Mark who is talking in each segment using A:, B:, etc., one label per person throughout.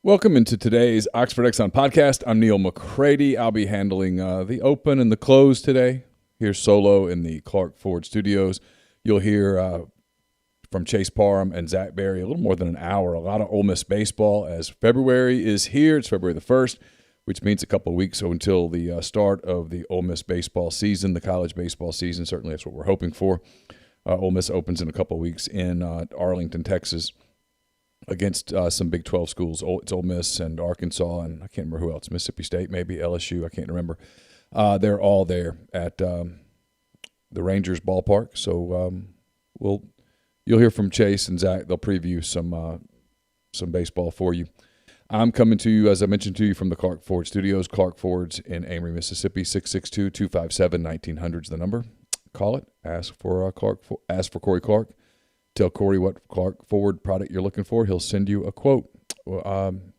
A: Welcome into today's Oxford Exxon Podcast. I'm Neal McCready. I'll be handling the open and the close today, here solo in the Clark Ford Studios. You'll hear from Chase Parham and Zach Berry a little more than an hour. A lot of Ole Miss baseball as February is here. It's February the 1st, which means a couple of weeks until the start of the Ole Miss baseball season, the college baseball season. Certainly that's what we're hoping for. Ole Miss opens in a couple of weeks in Arlington, Texas, against some Big 12 schools. It's Ole Miss and Arkansas, and I can't remember who else, Mississippi State, maybe LSU, I can't remember. They're all there at the Rangers ballpark. So you'll hear from Chase and Zach. They'll preview some baseball for you. I'm coming to you, as I mentioned to you, from the Clark Ford Studios. Clark Ford's in Amory, Mississippi. 662-257-1900 is the number. Call it. Ask for Corey Clark. Tell Corey what Clark Ford product you're looking for. He'll send you a quote within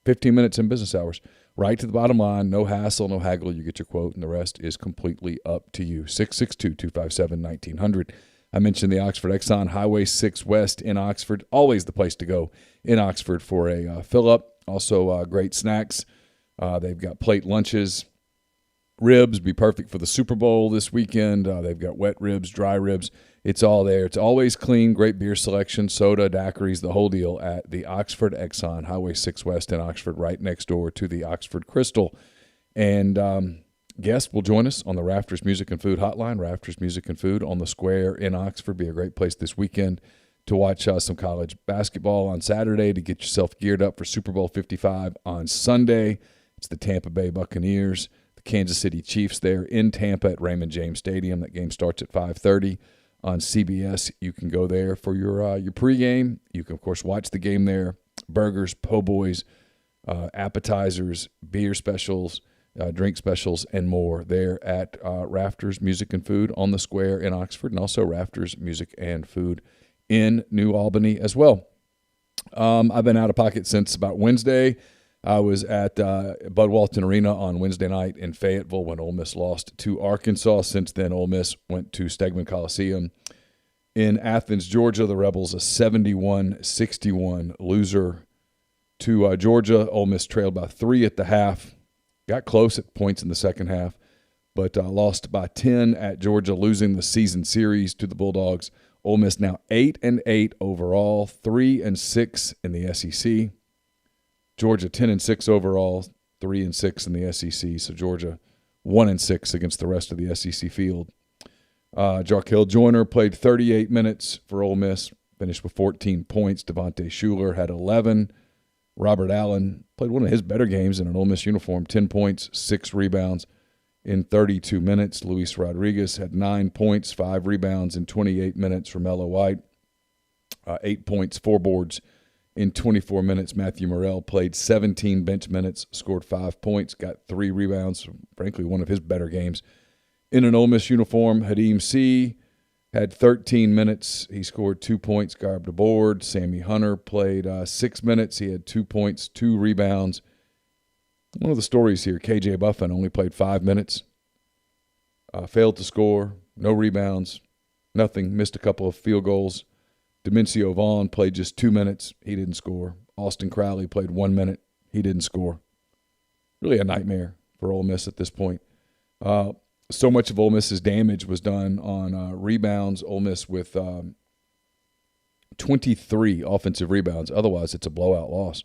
A: 15 minutes in business hours. Right to the bottom line, no hassle, no haggle. You get your quote, and the rest is completely up to you. 662-257-1900. I mentioned the Oxford Exxon, Highway 6 West in Oxford. Always the place to go in Oxford for a fill-up. Also great snacks. They've got plate lunches. Ribs be perfect for the Super Bowl this weekend. They've got wet ribs, dry ribs. It's all there. It's always clean, great beer selection, soda, daiquiris, the whole deal at the Oxford Exxon, Highway 6 West in Oxford, right next door to the Oxford Crystal. And guests will join us on the Rafters Music and Food hotline, Rafters Music and Food on the Square in Oxford. Be a great place this weekend to watch some college basketball on Saturday, to get yourself geared up for Super Bowl 55 on Sunday. It's the Tampa Bay Buccaneers, the Kansas City Chiefs there in Tampa at Raymond James Stadium. That game starts at 5:30. On CBS, you can go there for your pregame. You can, of course, watch the game there. Burgers, po' boys, appetizers, beer specials, drink specials, and more there at Rafters Music and Food on the Square in Oxford, and also Rafters Music and Food in New Albany as well. I've been out of pocket since about Wednesday. I was at Bud Walton Arena on Wednesday night in Fayetteville when Ole Miss lost to Arkansas. Since then, Ole Miss went to Stegman Coliseum in Athens, Georgia. The Rebels, a 71-61 loser to Georgia. Ole Miss trailed by 3 at the half. Got close at points in the second half, but lost by 10 at Georgia, losing the season series to the Bulldogs. Ole Miss now 8-8 overall, 3-6 in the SEC. Georgia 10-6 overall, 3-6 in the SEC. So Georgia 1-6 against the rest of the SEC field. Jarkel Joyner played 38 minutes for Ole Miss, finished with 14 points. Devontae Shuler had 11. Robert Allen played one of his better games in an Ole Miss uniform, 10 points, 6 rebounds in 32 minutes. Luis Rodriguez had 9 points, 5 rebounds in 28 minutes. Romello White, 8 points, 4 boards in 24 minutes. Matthew Morrell played 17 bench minutes, scored 5 points, got 3 rebounds. Frankly, one of his better games in an Ole Miss uniform. Hadim C. had 13 minutes. He scored 2 points, grabbed a board. Sammy Hunter played 6 minutes. He had 2 points, 2 rebounds. One of the stories here, KJ Buffin only played 5 minutes, failed to score, no rebounds, nothing, missed a couple of field goals. Demencio Vaughn played just 2 minutes. He didn't score. Austin Crowley played 1 minute. He didn't score. Really a nightmare for Ole Miss at this point. So much of Ole Miss's damage was done on rebounds. Ole Miss with 23 offensive rebounds. Otherwise, it's a blowout loss.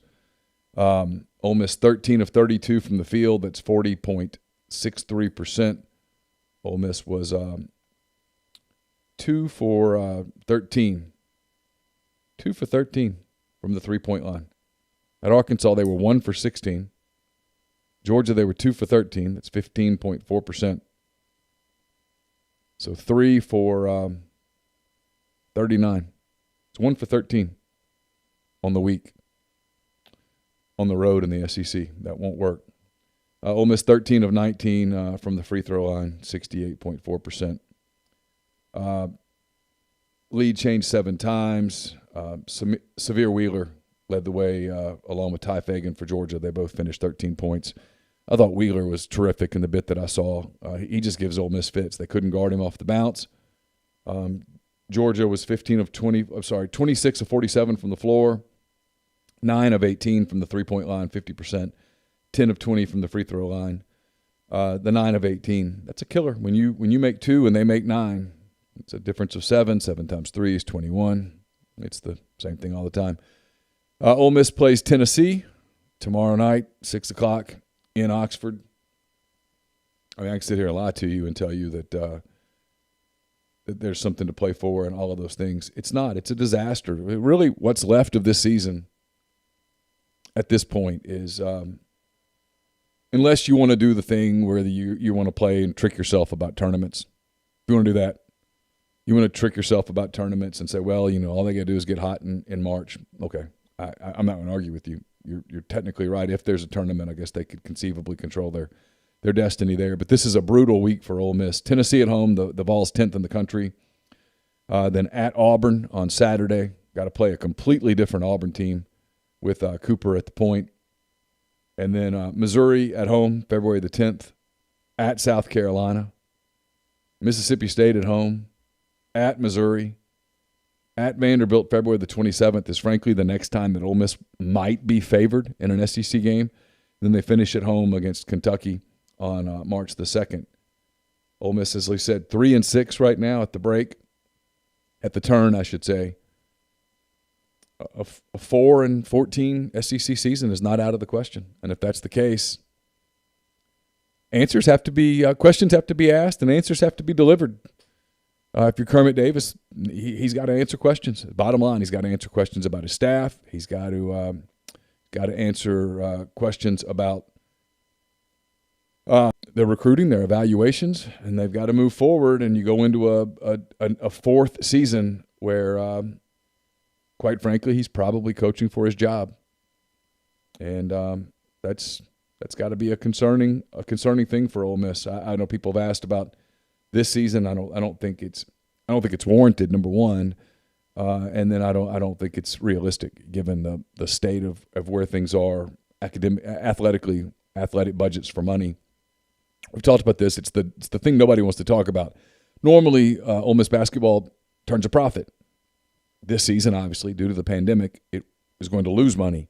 A: Ole Miss 13 of 32 from the field. That's 40.63%. Ole Miss was 2 for 13. 2 for 13 from the three-point line. At Arkansas, they were 1 for 16. Georgia, they were 2 for 13. That's 15.4%. So 3 for 39. It's 1 for 13 on the week on the road in the SEC. That won't work. Ole Miss 13 of 19 from the free throw line, 68.4%. Lead changed 7 times. Severe Wheeler led the way along with Ty Fagan for Georgia. They both finished 13 points. I thought Wheeler was terrific in the bit that I saw. He just gives Ole Miss fits. They couldn't guard him off the bounce. Georgia was 26 of 47 from the floor. 9 of 18 from the three-point line, 50%. 10 of 20 from the free throw line. The 9 of 18, that's a killer. When you make 2 and they make 9, it's a difference of 7. 7 times 3 is 21. It's the same thing all the time. Ole Miss plays Tennessee tomorrow night, 6 o'clock in Oxford. I mean, I can sit here and lie to you and tell you that there's something to play for and all of those things. It's not. It's a disaster. Really, what's left of this season at this point is unless you want to do the thing where you want to play and trick yourself about tournaments. If you want to do that, you want to trick yourself about tournaments and say, well, all they got to do is get hot in March. Okay, I'm not going to argue with you. You're technically right. If there's a tournament, I guess they could conceivably control their destiny there. But this is a brutal week for Ole Miss. Tennessee at home, the Vols 10th in the country. Then at Auburn on Saturday. Got to play a completely different Auburn team with Cooper at the point. And then Missouri at home, February the 10th. At South Carolina. Mississippi State at home. At Missouri. At Vanderbilt, February the 27th is frankly the next time that Ole Miss might be favored in an SEC game. Then they finish at home against Kentucky on March the 2nd. Ole Miss, as we said, 3-6 right now at the break. At the turn, I should say. A 4-14 SEC season is not out of the question. And if that's the case, questions have to be asked and answers have to be delivered. If you're Kermit Davis, he's got to answer questions. Bottom line, he's got to answer questions about his staff. He's got to answer questions about their recruiting, their evaluations, and they've got to move forward. And you go into a fourth season where, quite frankly, he's probably coaching for his job, and that's got to be a concerning thing for Ole Miss. I know people have asked about this season. I don't think it's warranted. Number one, and then I don't think it's realistic given the state of where things are athletic budgets for money. We've talked about this. It's the thing nobody wants to talk about. Normally, Ole Miss basketball turns a profit. This season, obviously, due to the pandemic, it is going to lose money.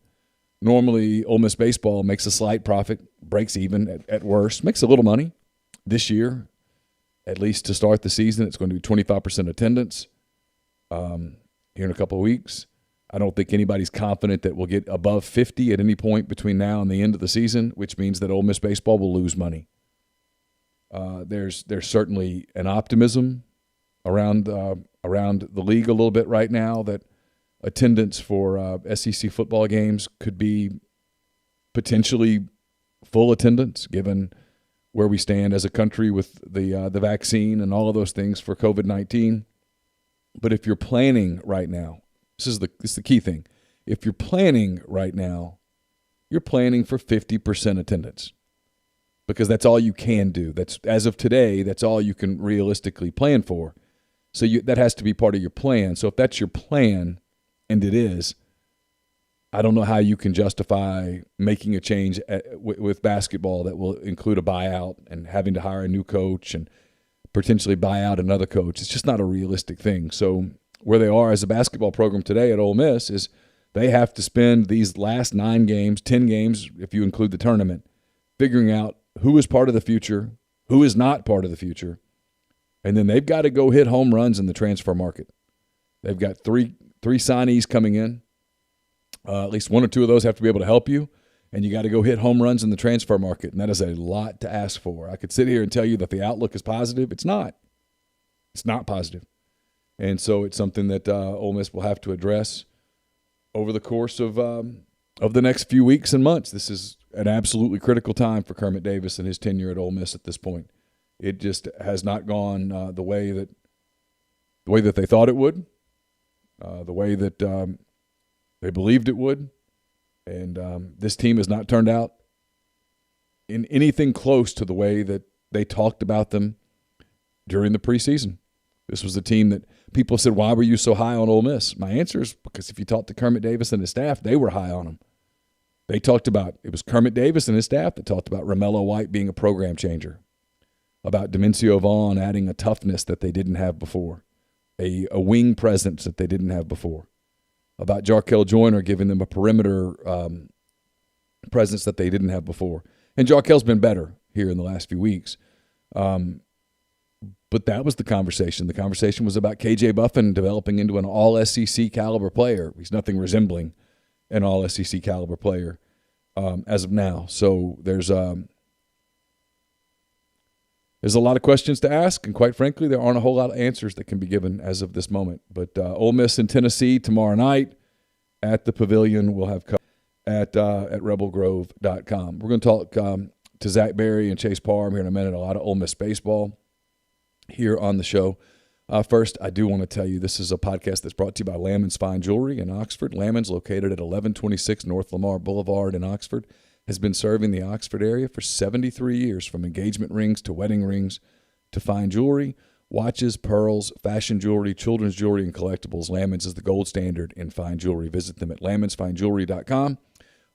A: Normally, Ole Miss baseball makes a slight profit, breaks even at worst, makes a little money. This year, at least to start the season, it's going to be 25% attendance here in a couple of weeks. I don't think anybody's confident that we'll get above 50 at any point between now and the end of the season, which means that Ole Miss baseball will lose money. There's certainly an optimism around the league a little bit right now that attendance for SEC football games could be potentially full attendance given where we stand as a country with the vaccine and all of those things for COVID-19. But if you're planning right now, this is the key thing. If you're planning right now, you're planning for 50% attendance because that's all you can do. That's as of today, that's all you can realistically plan for. So that has to be part of your plan. So if that's your plan, and it is, I don't know how you can justify making a change with basketball that will include a buyout and having to hire a new coach and potentially buy out another coach. It's just not a realistic thing. So where they are as a basketball program today at Ole Miss is they have to spend these last 9 games, 10 games if you include the tournament, figuring out who is part of the future, who is not part of the future, and then they've got to go hit home runs in the transfer market. They've got three signees coming in. At least 1 or 2 of those have to be able to help you, and you got to go hit home runs in the transfer market, and that is a lot to ask for. I could sit here and tell you that the outlook is positive. It's not. It's not positive. And so it's something that Ole Miss will have to address over the course of the next few weeks and months. This is an absolutely critical time for Kermit Davis and his tenure at Ole Miss at this point. It just has not gone the way that they thought it would, the way that they believed it would, and this team has not turned out in anything close to the way that they talked about them during the preseason. This was a team that people said, why were you so high on Ole Miss? My answer is because if you talked to Kermit Davis and his staff, they were high on him. They talked about, it was Kermit Davis and his staff that talked about Romello White being a program changer, about Demencio Vaughn adding a toughness that they didn't have before, a wing presence that they didn't have before. about Jarkel Joyner giving them a perimeter presence that they didn't have before. And Jarkel's been better here in the last few weeks. But that was the conversation. The conversation was about KJ Buffin developing into an all-SEC caliber player. He's nothing resembling an all-SEC caliber player as of now. So there's a lot of questions to ask, and quite frankly, there aren't a whole lot of answers that can be given as of this moment. But Ole Miss in Tennessee tomorrow night at the Pavilion. We'll have at rebelgrove.com. We're going to talk to Zach Berry and Chase Parham here in a minute. A lot of Ole Miss baseball here on the show. First, I do want to tell you this is a podcast that's brought to you by Lammons Fine Jewelry in Oxford. Lammons, located at 1126 North Lamar Boulevard in Oxford, has been serving the Oxford area for 73 years, from engagement rings to wedding rings to fine jewelry, watches, pearls, fashion jewelry, children's jewelry, and collectibles. Lammons is the gold standard in fine jewelry. Visit them at lammonsfinejewelry.com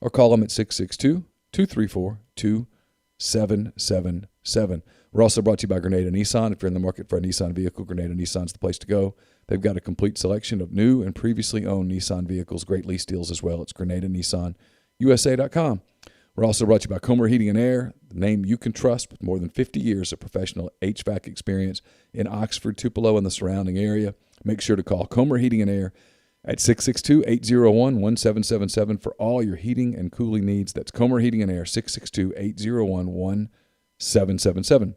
A: or call them at 662-234-2777. We're also brought to you by Grenada Nissan. If you're in the market for a Nissan vehicle, Grenada Nissan's the place to go. They've got a complete selection of new and previously owned Nissan vehicles, great lease deals as well. It's GrenadaNissanUSA.com. We're also brought to you by Comer Heating and Air, the name you can trust with more than 50 years of professional HVAC experience in Oxford, Tupelo, and the surrounding area. Make sure to call Comer Heating and Air at 662-801-1777 for all your heating and cooling needs. That's Comer Heating and Air, 662-801-1777.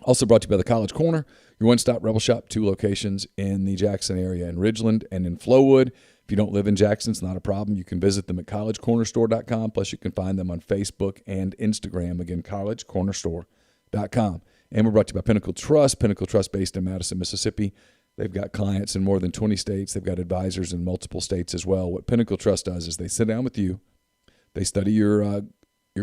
A: Also brought to you by the College Corner, your one-stop Rebel Shop, 2 locations in the Jackson area, in Ridgeland and in Flowood. If you don't live in Jackson, it's not a problem. You can visit them at collegecornerstore.com. Plus, you can find them on Facebook and Instagram. Again, collegecornerstore.com. And we're brought to you by Pinnacle Trust based in Madison, Mississippi. They've got clients in more than 20 states. They've got advisors in multiple states as well. What Pinnacle Trust does is they sit down with you. They study your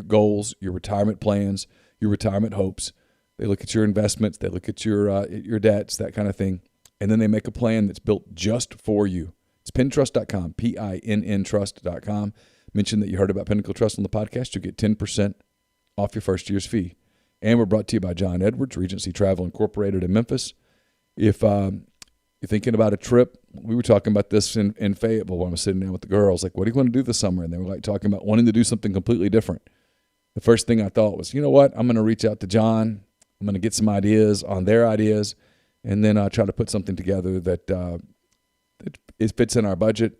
A: goals, your retirement plans, your retirement hopes. They look at your investments. They look at your debts, that kind of thing. And then they make a plan that's built just for you. It's pintrust.com, PINN-trust.com. Mention that you heard about Pinnacle Trust on the podcast. You'll get 10% off your first year's fee. And we're brought to you by John Edwards, Regency Travel Incorporated in Memphis. If you're thinking about a trip, we were talking about this in Fayetteville when I was sitting down with the girls. Like, what do you want to do this summer? And they were like talking about wanting to do something completely different. The first thing I thought was, you know what? I'm going to reach out to John. I'm going to get some ideas on their ideas, and then try to put something together that it fits in our budget.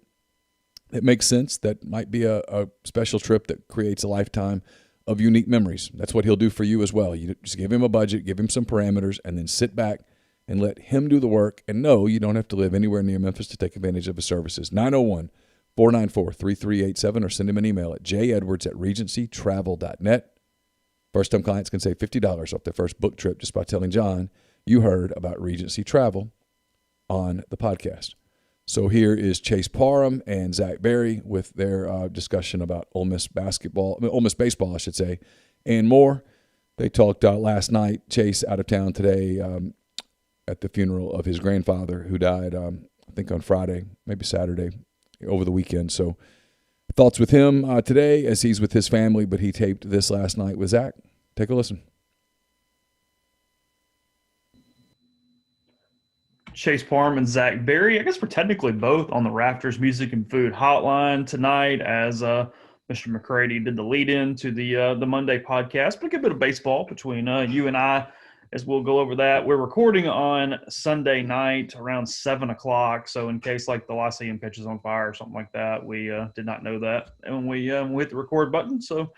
A: It makes sense. That might be a special trip that creates a lifetime of unique memories. That's what he'll do for you as well. You just give him a budget, give him some parameters, and then sit back and let him do the work. And no, you don't have to live anywhere near Memphis to take advantage of his services. 901-494-3387, or send him an email at jedwards@regencytravel.net. First-time clients can save $50 off their first book trip just by telling John you heard about Regency Travel on the podcast. So here is Chase Parham and Zach Berry with their discussion about Ole Miss baseball, I should say, and more. They talked last night. Chase out of town today at the funeral of his grandfather who died, I think on Friday, maybe Saturday, over the weekend. So thoughts with him today as he's with his family, but he taped this last night with Zach. Take a listen.
B: Chase Parham and Zach Berry. I guess we're technically both on the Rafters Music and Food Hotline tonight, as Mr. McCready did the lead-in to the Monday podcast. But a good bit of baseball between you and I, as we'll go over that. We're recording on Sunday night around 7 o'clock, so in case like the Lyceum catches on fire or something like that, we did not know that. And we hit the record button, so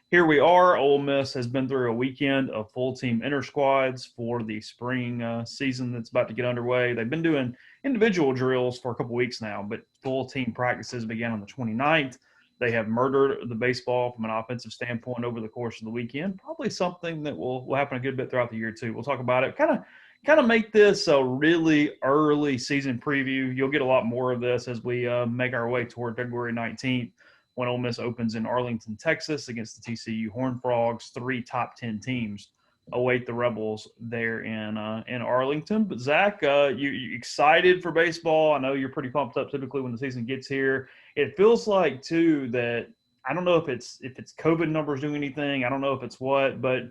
B: here we are. Ole Miss has been through a weekend of full-team inter-squads for the spring season that's about to get underway. They've been doing individual drills for a couple weeks now, but full-team practices began on the 29th. They have murdered the baseball from an offensive standpoint over the course of the weekend. Probably something that will happen a good bit throughout the year, too. We'll talk about it. Kind of make this a really early season preview. You'll get a lot more of this as we make our way toward February 19th. When Ole Miss opens in Arlington, Texas against the TCU Horned Frogs. 3 top 10 teams await the Rebels there in Arlington. But Zach, you excited for baseball? I know you're pretty pumped up typically when the season gets here. It feels like too that I don't know if it's COVID numbers doing anything. I don't know if it's what, but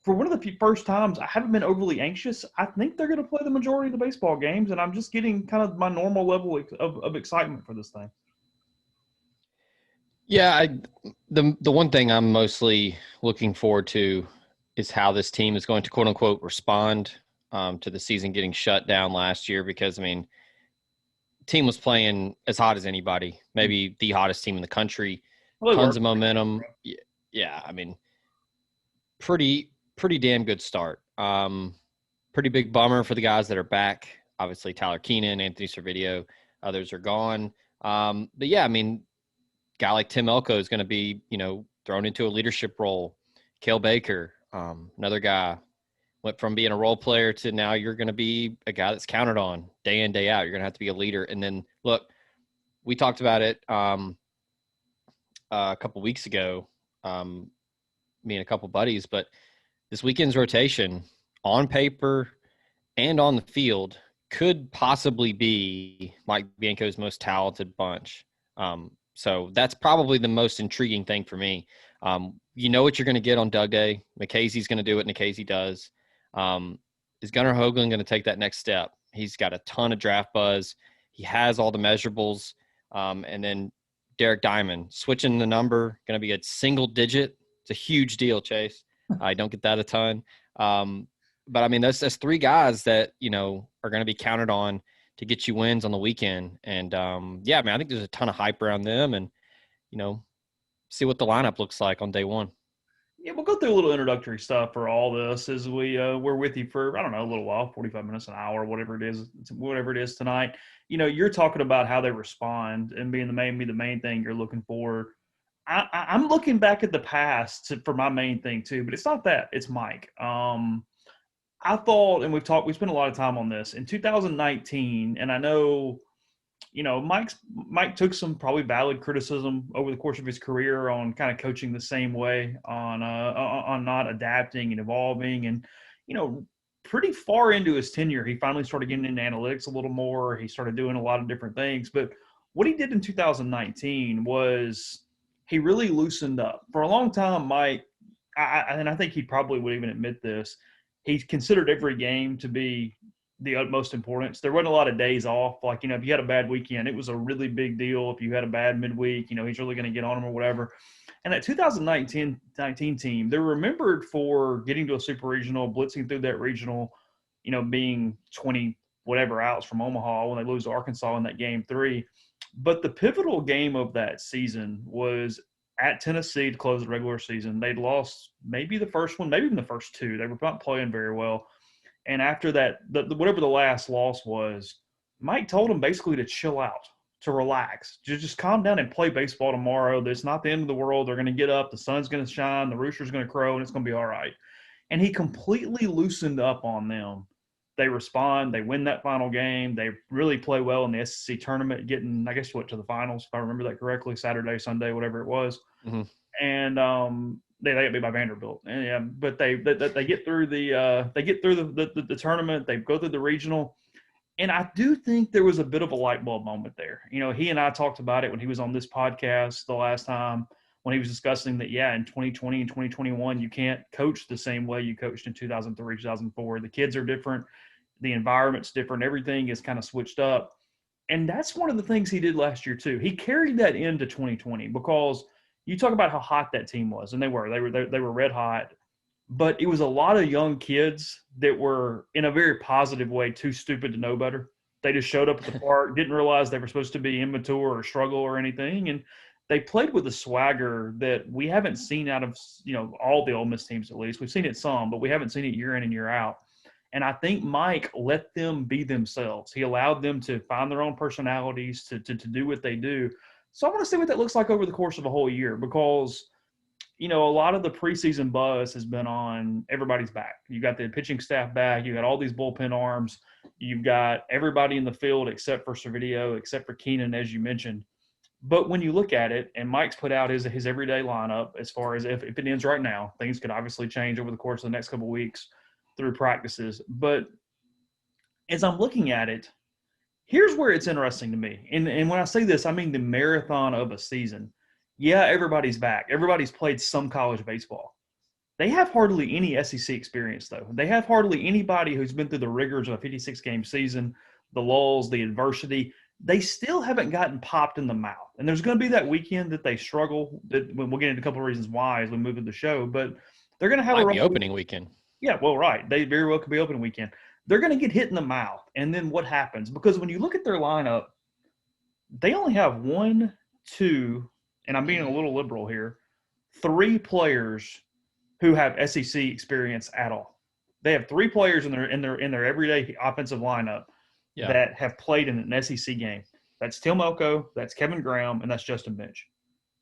B: for one of the first times, I haven't been overly anxious. I think they're going to play the majority of the baseball games, and I'm just getting kind of my normal level of excitement for this thing.
C: Yeah, the one thing I'm mostly looking forward to is how this team is going to quote unquote respond to the season getting shut down last year, because I mean, team was playing as hot as anybody, maybe the hottest team in the country, tons of momentum. Yeah, I mean, pretty damn good start. Pretty big bummer for the guys that are back. Obviously, Tyler Keenan, Anthony Servideo, others are gone. But yeah, I mean, guy like Tim Elko is going to be, thrown into a leadership role. Cale Baker, another guy, went from being a role player to now you're going to be a guy that's counted on day in, day out. You're going to have to be a leader. And then, look, we talked about it a couple weeks ago, me and a couple buddies, but this weekend's rotation on paper and on the field could possibly be Mike Bianco's most talented bunch. So that's probably the most intriguing thing for me. You know what you're going to get on Doug Day. Nikhazy's going to do what Nikhazy does. Is Gunnar Hoagland going to take that next step? He's got a ton of draft buzz. He has all the measurables. And then Derek Diamond, switching the number, going to be a single digit. It's a huge deal, Chase. I don't get that a ton. But, I mean, that's three guys that, are going to be counted on to get you wins on the weekend. And, yeah, I mean, I think there's a ton of hype around them and, see what the lineup looks like on day one.
B: Yeah, we'll go through a little introductory stuff for all this as we're with you for, I don't know, a little while, 45 minutes, an hour, whatever it is tonight. You're talking about how they respond and being the main thing you're looking for. I'm looking back at the past for my main thing too, but it's not that. It's Mike. I thought, and we spent a lot of time on this in 2019, and I know, Mike took some probably valid criticism over the course of his career on kind of coaching the same way, on not adapting and evolving, and pretty far into his tenure, he finally started getting into analytics a little more. He started doing a lot of different things, but what he did in 2019 was he really loosened up. For a long time, Mike, and I think he probably would even admit this, he considered every game to be the utmost importance. There wasn't a lot of days off. Like, if you had a bad weekend, it was a really big deal. If you had a bad midweek, he's really going to get on him or whatever. And that 2019 team, they're remembered for getting to a super regional, blitzing through that regional, being 20 whatever outs from Omaha when they lose to Arkansas in that game 3. But the pivotal game of that season was at Tennessee to close the regular season. They'd lost maybe the first one, maybe even the first 2. They were not playing very well. And after that, whatever the last loss was, Mike told them basically to chill out, to relax, to just calm down and play baseball tomorrow. It's not the end of the world. They're going to get up. The sun's going to shine. The rooster's going to crow, and it's going to be all right. And he completely loosened up on them. They respond. They win that final game. They really play well in the SEC tournament, getting, I guess, to the finals, if I remember that correctly, Saturday, Sunday, whatever it was. Mm-hmm. And they got beat by Vanderbilt. And, yeah, but they get through the tournament. They go through the regional. And I do think there was a bit of a light bulb moment there. He and I talked about it when he was on this podcast the last time, when he was discussing that, in 2020 and 2021, you can't coach the same way you coached in 2003, 2004. The kids are different. The environment's different. Everything is kind of switched up. And that's one of the things he did last year too. He carried that into 2020 because you talk about how hot that team was, and they were red hot. But it was a lot of young kids that were, in a very positive way, too stupid to know better. They just showed up at the park, didn't realize they were supposed to be immature or struggle or anything, and they played with a swagger that we haven't seen out of all the Ole Miss teams. At least we've seen it some, but we haven't seen it year in and year out. And I think Mike let them be themselves. He allowed them to find their own personalities, to do what they do. So I want to see what that looks like over the course of a whole year, because a lot of the preseason buzz has been on everybody's back. You got the pitching staff back. You got all these bullpen arms. You've got everybody in the field except for Servideo, except for Keenan, as you mentioned. But when you look at it, and Mike's put out his everyday lineup, as far as if it ends right now, things could obviously change over the course of the next couple of weeks through practices. But as I'm looking at it, here's where it's interesting to me. And when I say this, I mean the marathon of a season. Yeah, everybody's back. Everybody's played some college baseball. They have hardly any SEC experience, though. They have hardly anybody who's been through the rigors of a 56-game season, the lulls, the adversity. They still haven't gotten popped in the mouth. And there's going to be that weekend that they struggle. That we'll get into a couple of reasons why as we move into the show. But they're going to have
C: a rough opening weekend.
B: Yeah, well, right. They very well could be opening weekend. They're going to get hit in the mouth. And then what happens? Because when you look at their lineup, they only have 1, 2, and I'm being a little liberal here, 3 players who have SEC experience at all. They have 3 players in their everyday offensive lineup that have played in an SEC game. That's Tim Elko, that's Kevin Graham, and that's Justin Bench.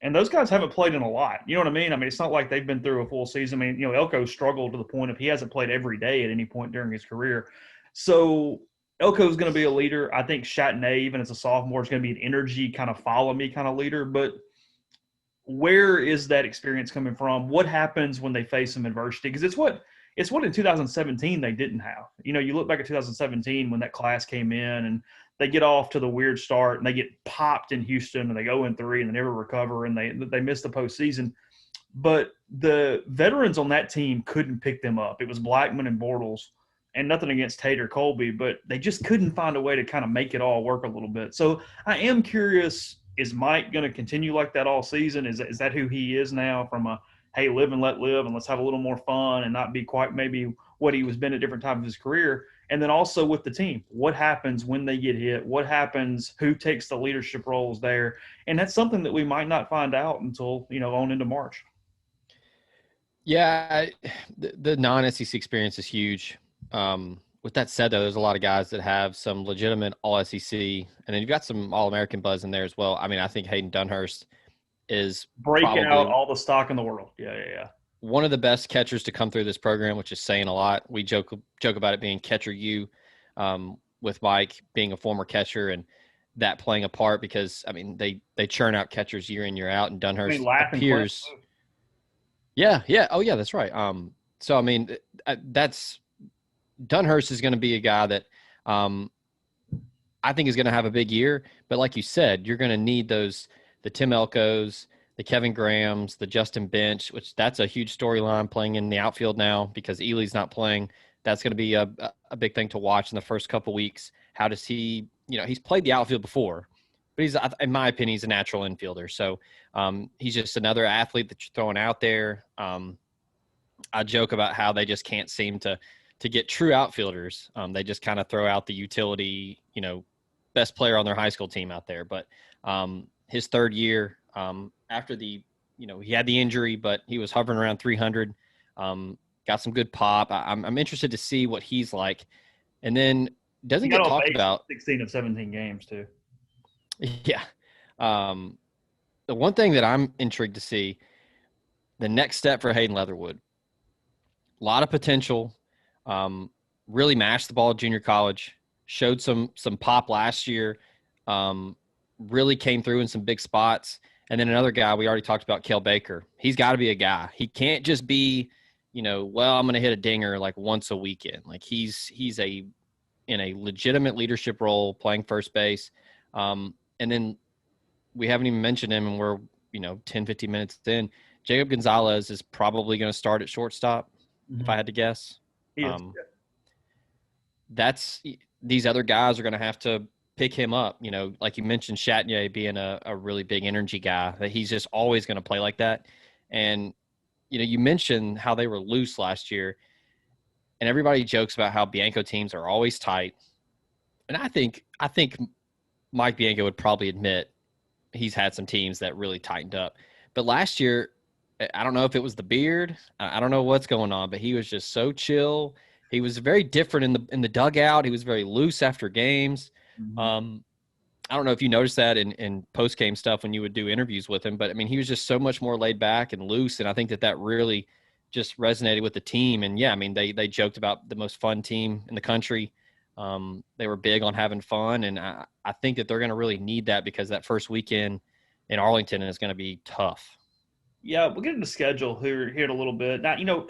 B: And those guys haven't played in a lot. You know what I mean? I mean, it's not like they've been through a full season. I mean, Elko struggled to the point of he hasn't played every day at any point during his career. So Elko is going to be a leader. I think Chatney, even as a sophomore, is going to be an energy kind of follow me kind of leader. But where is that experience coming from? What happens when they face some adversity? Because it's what in 2017 they didn't have. You look back at 2017 when that class came in and they get off to the weird start and they get popped in Houston and they go 0-3 and they never recover and they miss the postseason. But the veterans on that team couldn't pick them up. It was Blackman and Bortles, and nothing against Tater Colby, but they just couldn't find a way to kind of make it all work a little bit. So I am curious, is Mike going to continue like that all season? Is that who he is now, from a, hey, live and let live and let's have a little more fun and not be quite maybe what he was been at different times of his career? And then also with the team, what happens when they get hit? What happens? Who takes the leadership roles there? And that's something that we might not find out until, on into March.
C: Yeah, the non-SEC experience is huge. With that said, though, there's a lot of guys that have some legitimate all-SEC, and then you've got some All-American buzz in there as well. I mean, I think Hayden Dunhurst is
B: breaking out all the stock in the world. Yeah.
C: One of the best catchers to come through this program, which is saying a lot. We joke about it being catcher U, with Mike being a former catcher and that playing a part because, I mean, they churn out catchers year in, year out, and Dunhurst appears. Yeah. Oh, yeah, that's right. So, I mean, that's Dunhurst is going to be a guy that I think is going to have a big year. But like you said, you're going to need the Tim Elkos, the Kevin Grahams, the Justin Bench, which that's a huge storyline playing in the outfield now because Ely's not playing. That's going to be a big thing to watch in the first couple weeks. How does he, he's played the outfield before, but he's, in my opinion, he's a natural infielder. So he's just another athlete that you're throwing out there. I joke about how they just can't seem to get true outfielders. They just kind of throw out the utility, best player on their high school team out there. But his third year, after he had the injury, but he was hovering around 300, got some good pop. I'm interested to see what he's like. And then doesn't get talked about
B: 16 of 17 games too.
C: Yeah. The one thing that I'm intrigued to see, the next step for Hayden Leatherwood, a lot of potential, really mashed the ball at junior college, showed some pop last year, really came through in some big spots. And then another guy, we already talked about, Kel Baker. He's got to be a guy. He can't just be, I'm going to hit a dinger like once a weekend. Like he's in a legitimate leadership role playing first base. And then we haven't even mentioned him, and we're, 10, 15 minutes in. Jacob Gonzalez is probably going to start at shortstop, if I had to guess. These other guys are going to have to pick him up. Like you mentioned, Chatney being a really big energy guy, that he's just always going to play like that. And, you mentioned how they were loose last year, and everybody jokes about how Bianco teams are always tight. And I think Mike Bianco would probably admit he's had some teams that really tightened up. But last year, I don't know if it was the beard. I don't know what's going on, but he was just so chill. He was very different in the dugout. He was very loose after games. Mm-hmm. I don't know if you noticed that in post-game stuff when you would do interviews with him, but I mean, he was just so much more laid back and loose. And I think that really just resonated with the team. And yeah, I mean, they joked about the most fun team in the country. They were big on having fun. And I think that they're going to really need that because that first weekend in Arlington is going to be tough.
B: Yeah, we'll get into schedule here in a little bit. Now,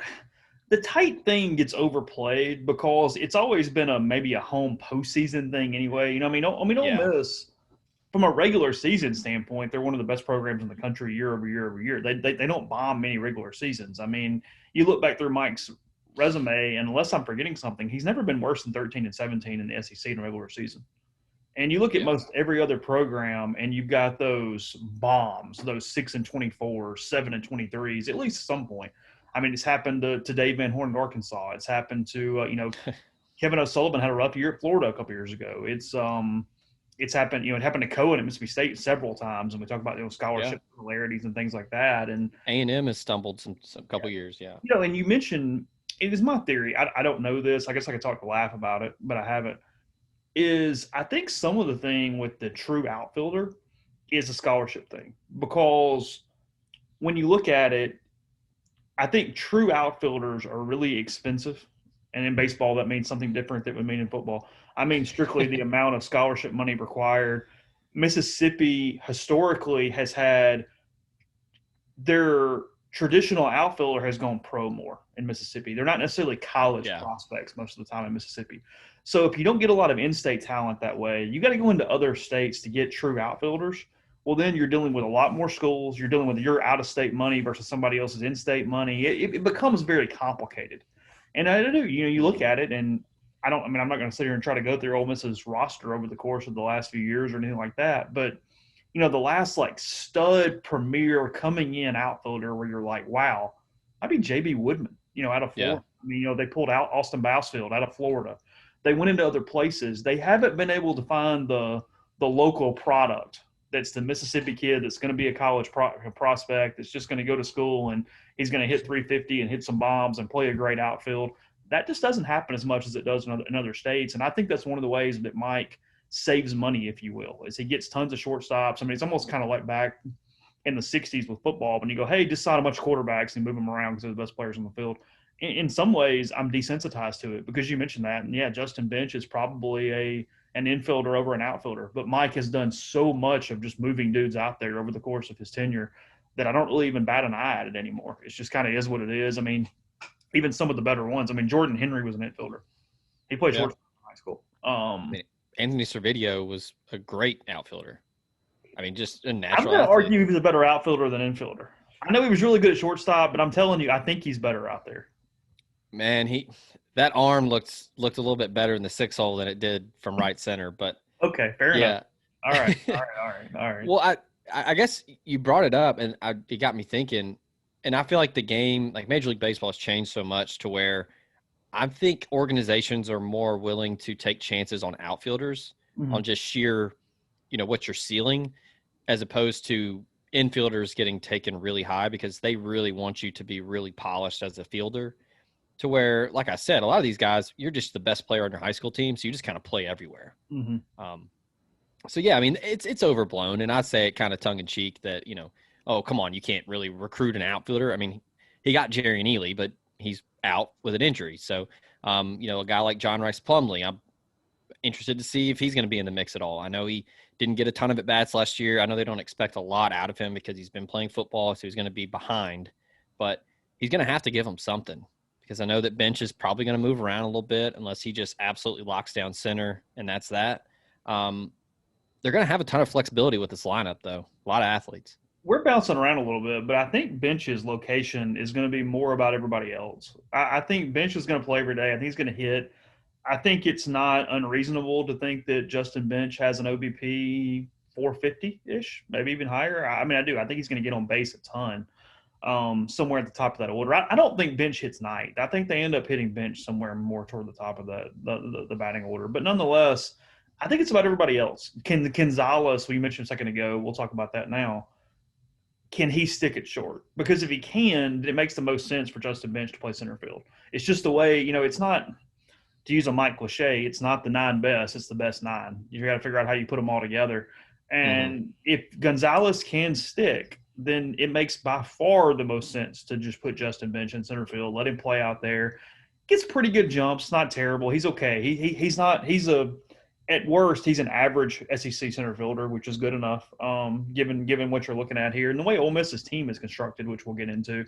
B: the tight thing gets overplayed because it's always been maybe a home postseason thing anyway. Ole Miss, from a regular season standpoint, they're one of the best programs in the country year over year over year. They don't bomb many regular seasons. I mean, you look back through Mike's resume, and unless I'm forgetting something, he's never been worse than 13-17 in the SEC in a regular season. And you look at most every other program, and you've got those bombs, those 6-24, 7-23s, at least at some point. I mean, it's happened to Dave Van Horn in Arkansas. It's happened to Kevin O'Sullivan had a rough year at Florida a couple years ago. It's happened. It happened to Cohen at Mississippi State several times, and we talk about scholarship similarities and things like that. And
C: A&M has stumbled some couple years,
B: And you mentioned, it is my theory. I don't know this. I guess I could talk to Laugh about it, but I haven't. I think some of the thing with the true outfielder is a scholarship thing, because when you look at it, I think true outfielders are really expensive. And in baseball, that means something different that would mean in football. I mean, strictly the amount of scholarship money required. Mississippi historically has had their traditional outfielder has gone pro more in Mississippi. They're not necessarily college prospects most of the time in Mississippi. So if you don't get a lot of in-state talent that way, you got to go into other states to get true outfielders. Well, then you're dealing with a lot more schools. You're dealing with your out-of-state money versus somebody else's in-state money. It becomes very complicated. And I do, you look at it, and I'm not going to sit here and try to go through Ole Miss's roster over the course of the last few years or anything like that. But, the last stud premier coming in outfielder where you're like, wow, I'd be J.B. Woodman, out of Florida. Yeah. I mean, they pulled out Austin Bousfield out of Florida. They went into other places. They haven't been able to find the local product that's the Mississippi kid that's going to be a college prospect that's just going to go to school and he's going to hit 350 and hit some bombs and play a great outfield. That just doesn't happen as much as it does in other states. And I think that's one of the ways that Mike saves money, if you will, is he gets tons of shortstops. I mean, it's almost kind of like back in the 60s with football when you go, hey, just sign a bunch of quarterbacks and move them around because they're the best players on the field. In some ways, I'm desensitized to it because you mentioned that. And, yeah, Justin Bench is probably an infielder over an outfielder. But Mike has done so much of just moving dudes out there over the course of his tenure that I don't really even bat an eye at it anymore. It's just kind of is what it is. I mean, even some of the better ones. I mean, Jordan Henry was an infielder. He played shortstop in high school.
C: Anthony Servideo was a great outfielder. I mean, just a natural.
B: I'm going to argue he was a better outfielder than infielder. I know he was really good at shortstop, but I'm telling you, I think he's better out there.
C: Man, that arm looked a little bit better in the 6-hole than it did from right center. But
B: okay, fair enough. All right.
C: Well, I guess you brought it up, and it got me thinking. And I feel like the game, like Major League Baseball, has changed so much to where I think organizations are more willing to take chances on outfielders on just sheer, what your ceiling, as opposed to infielders getting taken really high because they really want you to be really polished as a fielder. To where, like I said, a lot of these guys, you're just the best player on your high school team, so you just kind of play everywhere. So, yeah, I mean, it's overblown, and I say it kind of tongue-in-cheek that, oh, come on, you can't really recruit an outfielder. I mean, he got Jerry Neely, but he's out with an injury. So, a guy like John Rice Plumlee, I'm interested to see if he's going to be in the mix at all. I know he didn't get a ton of at-bats last year. I know they don't expect a lot out of him because he's been playing football, so he's going to be behind. But he's going to have to give him something. Because I know that Bench is probably going to move around a little bit unless he just absolutely locks down center, and that's that. They're going to have a ton of flexibility with this lineup, though. A lot of athletes.
B: We're bouncing around a little bit, but I think Bench's location is going to be more about everybody else. I think Bench is going to play every day. I think he's going to hit. I think it's not unreasonable to think that Justin Bench has an OBP 450-ish, maybe even higher. I mean, I do. I think he's going to get on base a ton. Somewhere at the top of that order. I don't think Bench hits night. I think they end up hitting Bench somewhere more toward the top of the batting order. But nonetheless, I think it's about everybody else. Gonzalez, we mentioned a second ago, we'll talk about that now. Can he stick it short? Because if he can, then it makes the most sense for Justin Bench to play center field. It's just the way, it's not, to use a Mike cliche, it's not the 9 best, it's the best 9. You got to figure out how you put them all together. And if Gonzalez can stick, then it makes by far the most sense to just put Justin Bench in center field, let him play out there. Gets pretty good jumps, not terrible. He's okay. At worst, he's an average SEC center fielder, which is good enough, given what you're looking at here. And the way Ole Miss's team is constructed, which we'll get into.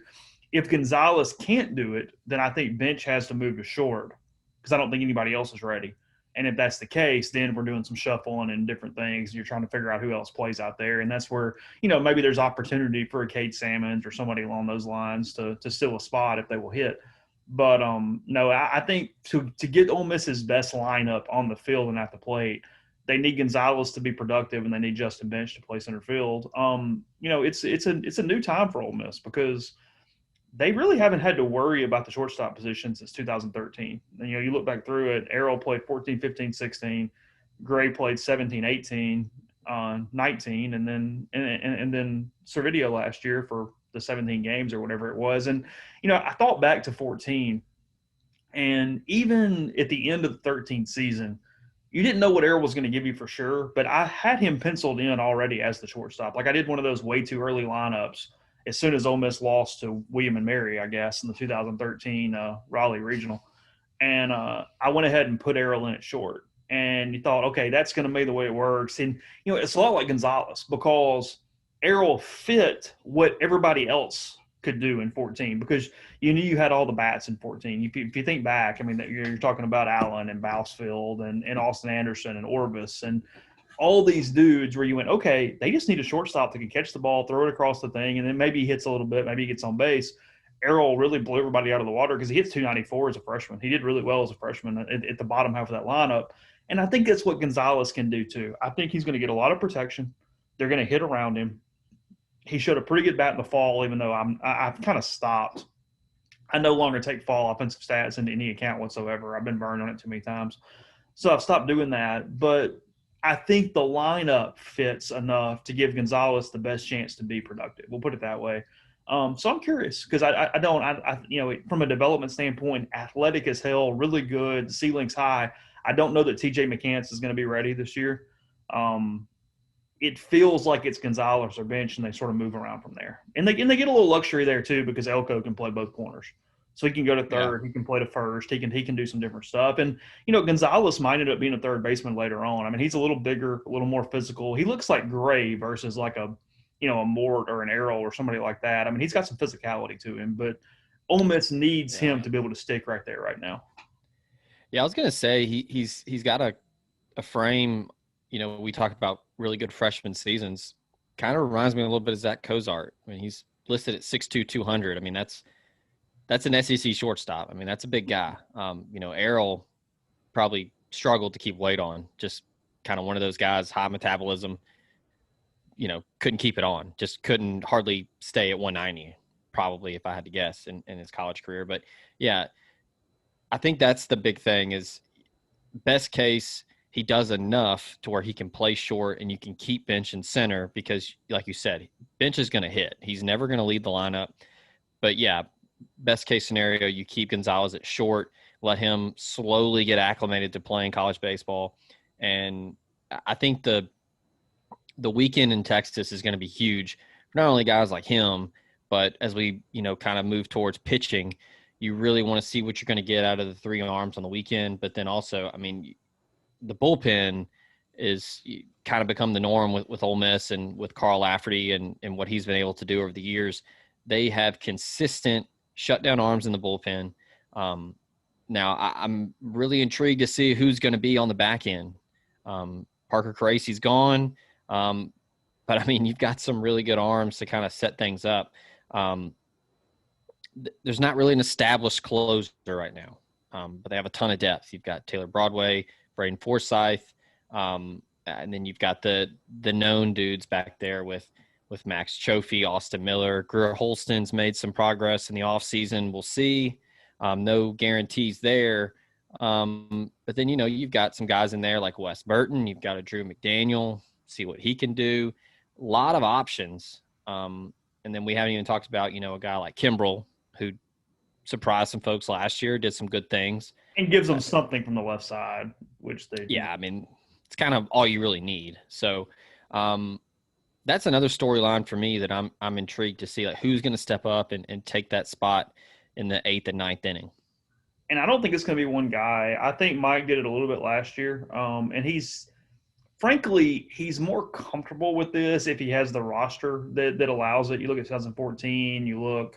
B: If Gonzalez can't do it, then I think Bench has to move to short because I don't think anybody else is ready. And if that's the case, then we're doing some shuffling and different things. You're trying to figure out who else plays out there. And that's where, maybe there's opportunity for a Cade Salmons or somebody along those lines to steal a spot if they will hit. But no, I think to get Ole Miss's best lineup on the field and at the plate, they need Gonzalez to be productive and they need Justin Bench to play center field. It's a new time for Ole Miss because they really haven't had to worry about the shortstop position since 2013. And, you look back through it, Errol played 14, 15, 16. Gray played 17, 18, 19, and then Servideo last year for the 17 games or whatever it was. And, I thought back to 14, and even at the end of the 13th season, you didn't know what Errol was going to give you for sure, but I had him penciled in already as the shortstop. Like I did one of those way too early lineups as soon as Ole Miss lost to William and Mary, I guess, in the 2013 Raleigh Regional. And I went ahead and put Errol in at short. And you thought, okay, that's going to be the way it works. And, it's a lot like Gonzalez because Errol fit what everybody else could do in 14 because you knew you had all the bats in 14. If you think back, I mean, you're talking about Allen and Bousfield and Austin Anderson and Orvis and all these dudes where you went, okay, they just need a shortstop that can catch the ball, throw it across the thing, and then maybe he hits a little bit, maybe he gets on base. Errol really blew everybody out of the water because he hits 294 as a freshman. He did really well as a freshman at the bottom half of that lineup. And I think that's what Gonzalez can do too. I think he's going to get a lot of protection. They're going to hit around him. He showed a pretty good bat in the fall, even though I've kind of stopped. I no longer take fall offensive stats into any account whatsoever. I've been burned on it too many times. So I've stopped doing that. But I think the lineup fits enough to give Gonzalez the best chance to be productive. We'll put it that way. So I'm curious because I from a development standpoint, athletic as hell, really good, ceiling's high. I don't know that TJ McCants is going to be ready this year. It feels like it's Gonzalez or Bench, and they sort of move around from there. And they get a little luxury there too because Elko can play both corners. So he can go to third, He can play to first, he can do some different stuff. And, Gonzalez might end up being a third baseman later on. I mean, he's a little bigger, a little more physical. He looks like Gray versus like a Mort or an Errol or somebody like that. I mean, he's got some physicality to him, but Ole Miss needs him to be able to stick right there right now.
C: Yeah, I was going to say he's got a frame, we talked about really good freshman seasons. Kind of reminds me a little bit of Zach Cozart. I mean, he's listed at 6'2", 200. I mean, that's an SEC shortstop. I mean, that's a big guy. Errol probably struggled to keep weight on. Just kind of one of those guys, high metabolism, couldn't keep it on. Just couldn't hardly stay at 190, probably, if I had to guess, in his college career. But, yeah, I think that's the big thing is best case he does enough to where he can play short and you can keep Bench in center because, like you said, Bench is going to hit. He's never going to lead the lineup. But, yeah, best case scenario, you keep Gonzalez at short, let him slowly get acclimated to playing college baseball. And I think the weekend in Texas is going to be huge for not only guys like him, but as we, kind of move towards pitching, you really want to see what you're going to get out of the three arms on the weekend. But then also, I mean, the bullpen is kind of become the norm with Ole Miss and with Carl Lafferty and what he's been able to do over the years. They have consistent shutdown arms in the bullpen. Now, I'm really intrigued to see who's going to be on the back end. Parker Caracci's gone, but, I mean, you've got some really good arms to kind of set things up. There's not really an established closer right now, but they have a ton of depth. You've got Taylor Broadway, Braden Forsyth, and then you've got the known dudes back there with Max Chofie, Austin Miller. Greer Holston's made some progress in the offseason. We'll see. No guarantees there. But then, you've got some guys in there like Wes Burton. You've got a Drew McDaniel. See what he can do. A lot of options. And then we haven't even talked about, a guy like Kimbrell who surprised some folks last year, did some good things.
B: And gives them something from the left side, which they do.
C: Yeah, I mean, it's kind of all you really need. So that's another storyline for me that I'm intrigued to see, like who's going to step up and take that spot in the 8th and 9th inning.
B: And I don't think it's going to be one guy. I think Mike did it a little bit last year. And he's more comfortable with this if he has the roster that allows it. You look at 2014, I was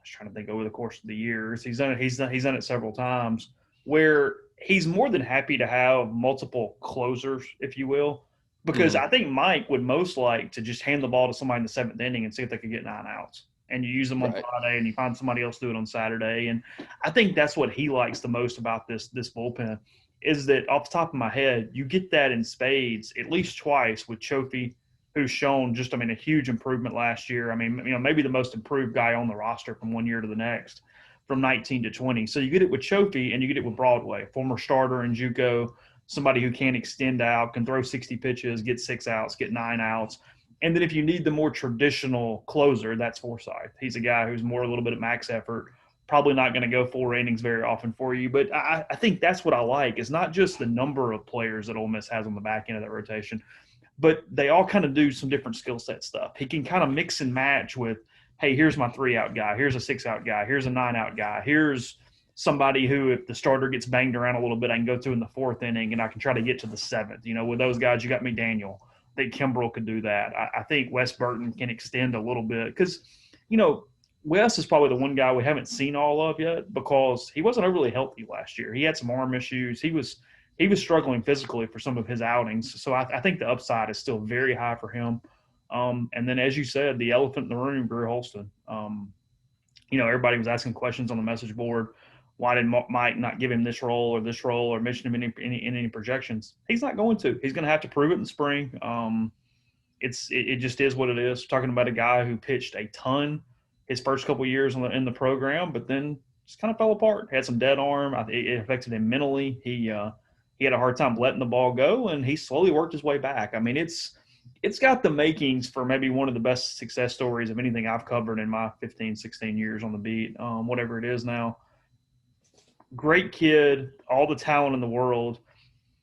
B: trying to think over the course of the years. He's done it several times where he's more than happy to have multiple closers, if you will, because I think Mike would most like to just hand the ball to somebody in the 7th inning and see if they could get 9 outs. And you use them on Friday, and you find somebody else do it on Saturday. And I think that's what he likes the most about this bullpen is that off the top of my head, you get that in spades at least twice with Chofie, who's shown just, a huge improvement last year. Maybe the most improved guy on the roster from one year to the next, from 19 to 20. So you get it with Chofie and you get it with Broadway, former starter in JUCO, somebody who can extend out, can throw 60 pitches, get 6 outs, get 9 outs. And then if you need the more traditional closer, that's Forsythe. He's a guy who's more a little bit of max effort, probably not going to go 4 innings very often for you. But I think that's what I like. It's not just the number of players that Ole Miss has on the back end of that rotation, but they all kind of do some different skill set stuff. He can kind of mix and match with, hey, here's my 3-out guy. Here's a 6-out guy. Here's a 9-out guy. Here's somebody who, if the starter gets banged around a little bit, I can go through in the 4th inning and I can try to get to the 7th. With those guys, you got McDaniel. I think Kimbrell could do that. I think Wes Burton can extend a little bit because, Wes is probably the one guy we haven't seen all of yet because he wasn't overly healthy last year. He had some arm issues. He was struggling physically for some of his outings. So I think the upside is still very high for him. And then, as you said, the elephant in the room, Greer Holston. Everybody was asking questions on the message board. Why did Mike not give him this role or mention him in any projections? He's not going to. He's going to have to prove it in the spring. It just is what it is. We're talking about a guy who pitched a ton his first couple of years in the program, but then just kind of fell apart. Had some dead arm. It affected him mentally. He had a hard time letting the ball go, and he slowly worked his way back. It's got the makings for maybe one of the best success stories of anything I've covered in my 15, 16 years on the beat, whatever it is now. Great kid, all the talent in the world,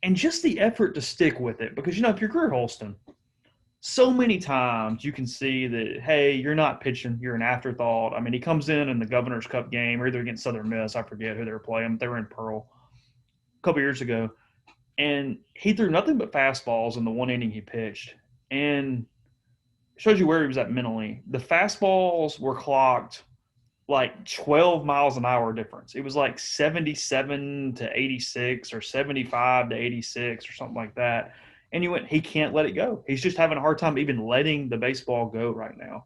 B: and just the effort to stick with it. Because, if you're Greer Holston, so many times you can see that, hey, you're not pitching, you're an afterthought. He comes in the Governor's Cup game, or either against Southern Miss, I forget who they were playing. They were in Pearl a couple years ago, and he threw nothing but fastballs in the 1 inning he pitched. And it shows you where he was at mentally. The fastballs were clocked like 12 miles an hour difference. It was like 77 to 86 or 75 to 86 or something like that. And he can't let it go. He's just having a hard time even letting the baseball go right now.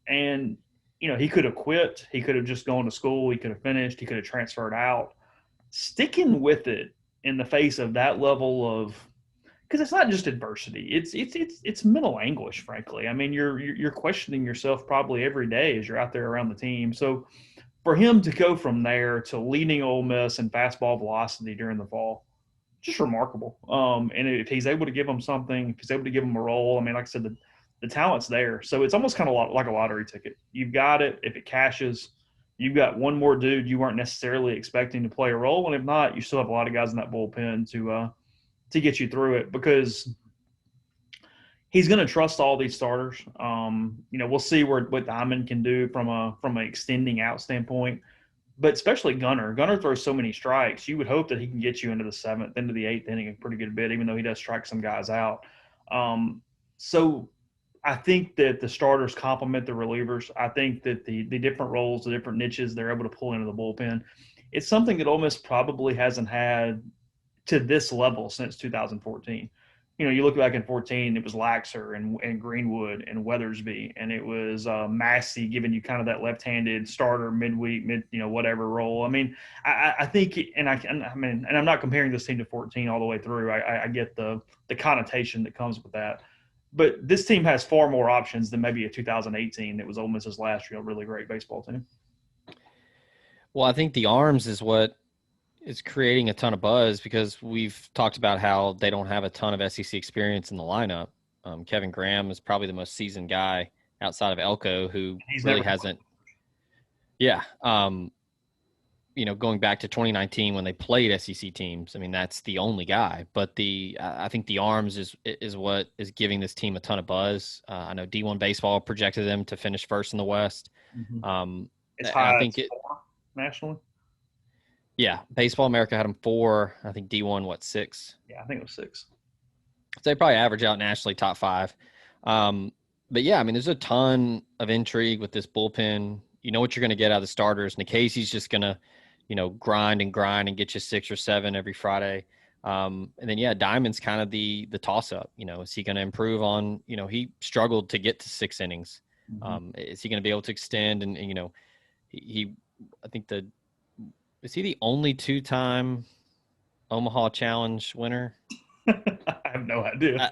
B: And, he could have quit. He could have just gone to school. He could have finished. He could have transferred out. Sticking with it in the face of that level of – because it's not just adversity. It's mental anguish, frankly. You're questioning yourself probably every day as you're out there around the team. So for him to go from there to leading Ole Miss in fastball velocity during the fall, just remarkable. And if he's able to give them something, if he's able to give them a role, like I said, the talent's there. So it's almost kind of like a lottery ticket. You've got it. If it cashes, you've got one more dude you weren't necessarily expecting to play a role. And if not, you still have a lot of guys in that bullpen to get you through it, because he's going to trust all these starters. We'll see what Diamond can do from an extending out standpoint, but especially Gunner. Gunner throws so many strikes. You would hope that he can get you into the 7th, into the 8th inning a pretty good bit, even though he does strike some guys out. So I think that the starters complement the relievers. I think that the different roles, the different niches they're able to pull into the bullpen, it's something that Ole Miss probably hasn't had to this level since 2014. You look back in 14, it was Laxer and Greenwood and Weathersby, and it was Massey giving you kind of that left-handed starter midweek, whatever role. I think, and I'm not comparing this team to 14 all the way through. I get the connotation that comes with that, but this team has far more options than maybe a 2018 that was Ole Miss's last really great baseball team.
C: Well, I think the arms is what is creating a ton of buzz, because we've talked about how they don't have a ton of SEC experience in the lineup. Kevin Graham is probably the most seasoned guy outside of Elko, who really hasn't. Yeah. Going back to 2019 when they played SEC teams, that's the only guy. But I think the arms is what is giving this team a ton of buzz. I know D1 Baseball projected them to finish first in the West.
B: Mm-hmm. It's high. I think nationally.
C: Yeah, Baseball America had them 4. I think D1, 6?
B: Yeah, I think it was 6.
C: So they probably average out nationally top 5. But yeah, there's a ton of intrigue with this bullpen. You know what you're going to get out of the starters. Nikasi's just going to grind and get you 6 or 7 every Friday. And then, Diamond's kind of the toss up. Is he going to improve on, he struggled to get to 6 innings.
B: Mm-hmm.
C: Is he going to be able to extend? And I think is he the only 2-time Omaha Challenge winner?
B: I have no idea.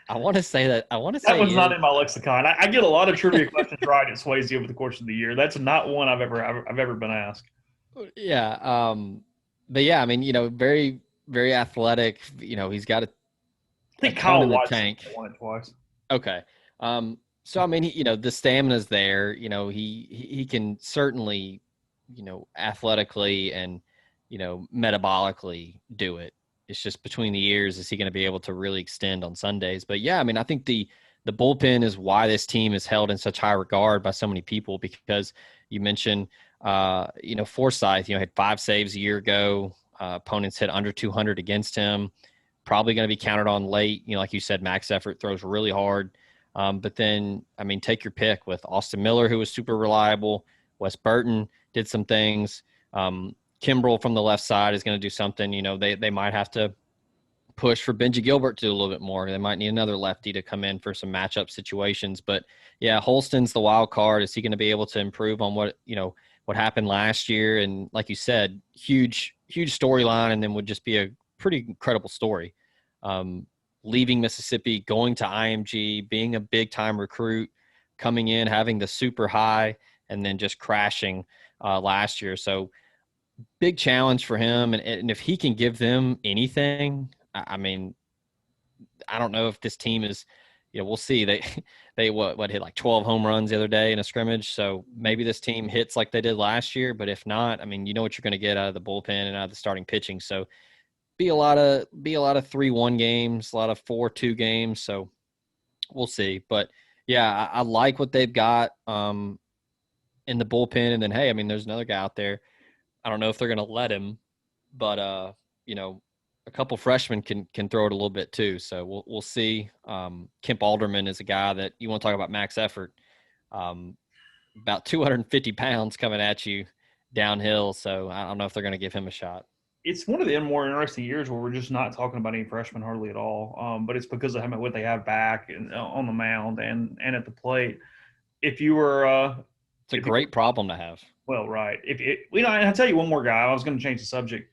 C: I want to say that.
B: That was not in my lexicon. I get a lot of trivia questions right at Swayze over the course of the year. That's not one I've ever been asked.
C: Yeah. But yeah, I mean, very, very athletic. He's got
B: I think Kyle Watson won it twice.
C: Okay. So I mean, the stamina's there. He can certainly, athletically and, metabolically do it. It's just between the years, is he going to be able to really extend on Sundays? But yeah, I mean, I think the bullpen is why this team is held in such high regard by so many people, because you mentioned, Forsythe, had 5 saves a year ago. Opponents hit under 200 against him. Probably going to be counted on late. Like you said, max effort throws really hard. But then, I mean, take your pick with Austin Miller, who was super reliable. Wes Burton did some things. Kimbrel from the left side is going to do something. They might have to push for Benji Gilbert to do a little bit more. They might need another lefty to come in for some matchup situations. But, yeah, Holston's the wild card. Is he going to be able to improve on what happened last year? And like you said, huge storyline, and then would just be a pretty incredible story. Leaving Mississippi, going to IMG, being a big-time recruit, coming in, having the super high, and then just crashing last year. So big challenge for him. And if he can give them anything, I mean, I don't know if this team is, we'll see. They hit like 12 home runs the other day in a scrimmage. So maybe this team hits like they did last year. But if not, I mean, what you're going to get out of the bullpen and out of the starting pitching. So be a lot of 3-1 games, a lot of 4-2 games. So we'll see. But yeah, I like what they've got in the bullpen. And then, hey, I mean, there's another guy out there. I don't know if they're going to let him, but a couple freshmen can throw it a little bit too. So we'll see. Kemp Alderman is a guy that you want to talk about max effort. About 250 pounds coming at you downhill. So I don't know if they're going to give him a shot.
B: It's one of the more interesting years where we're just not talking about any freshmen hardly at all. But it's because of what they have back and on the mound and at the plate. If you were,
C: it's a great problem to have.
B: Well, right. I'll tell you one more guy. I was going to change the subject.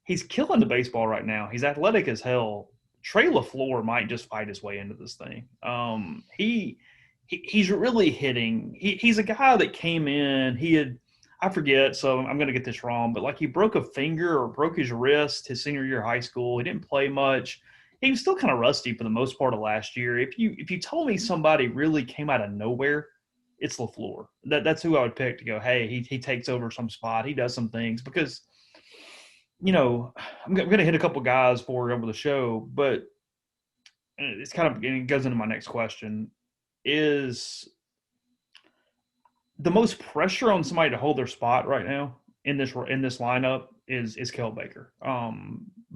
B: He's killing the baseball right now. He's athletic as hell. Trey LaFleur might just fight his way into this thing. He's really hitting. He's a guy that came in. I forget, so I'm going to get this wrong, but like he broke a finger or broke his wrist his senior year of high school. He didn't play much. He was still kind of rusty for the most part of last year. If you told me somebody really came out of nowhere, it's LaFleur. That's who I would pick to go, hey, he takes over some spot. He does some things because, I'm going to hit a couple guys for over the show, but it's kind of – it goes into my next question. Is the most pressure on somebody to hold their spot right now in this lineup is Kel Baker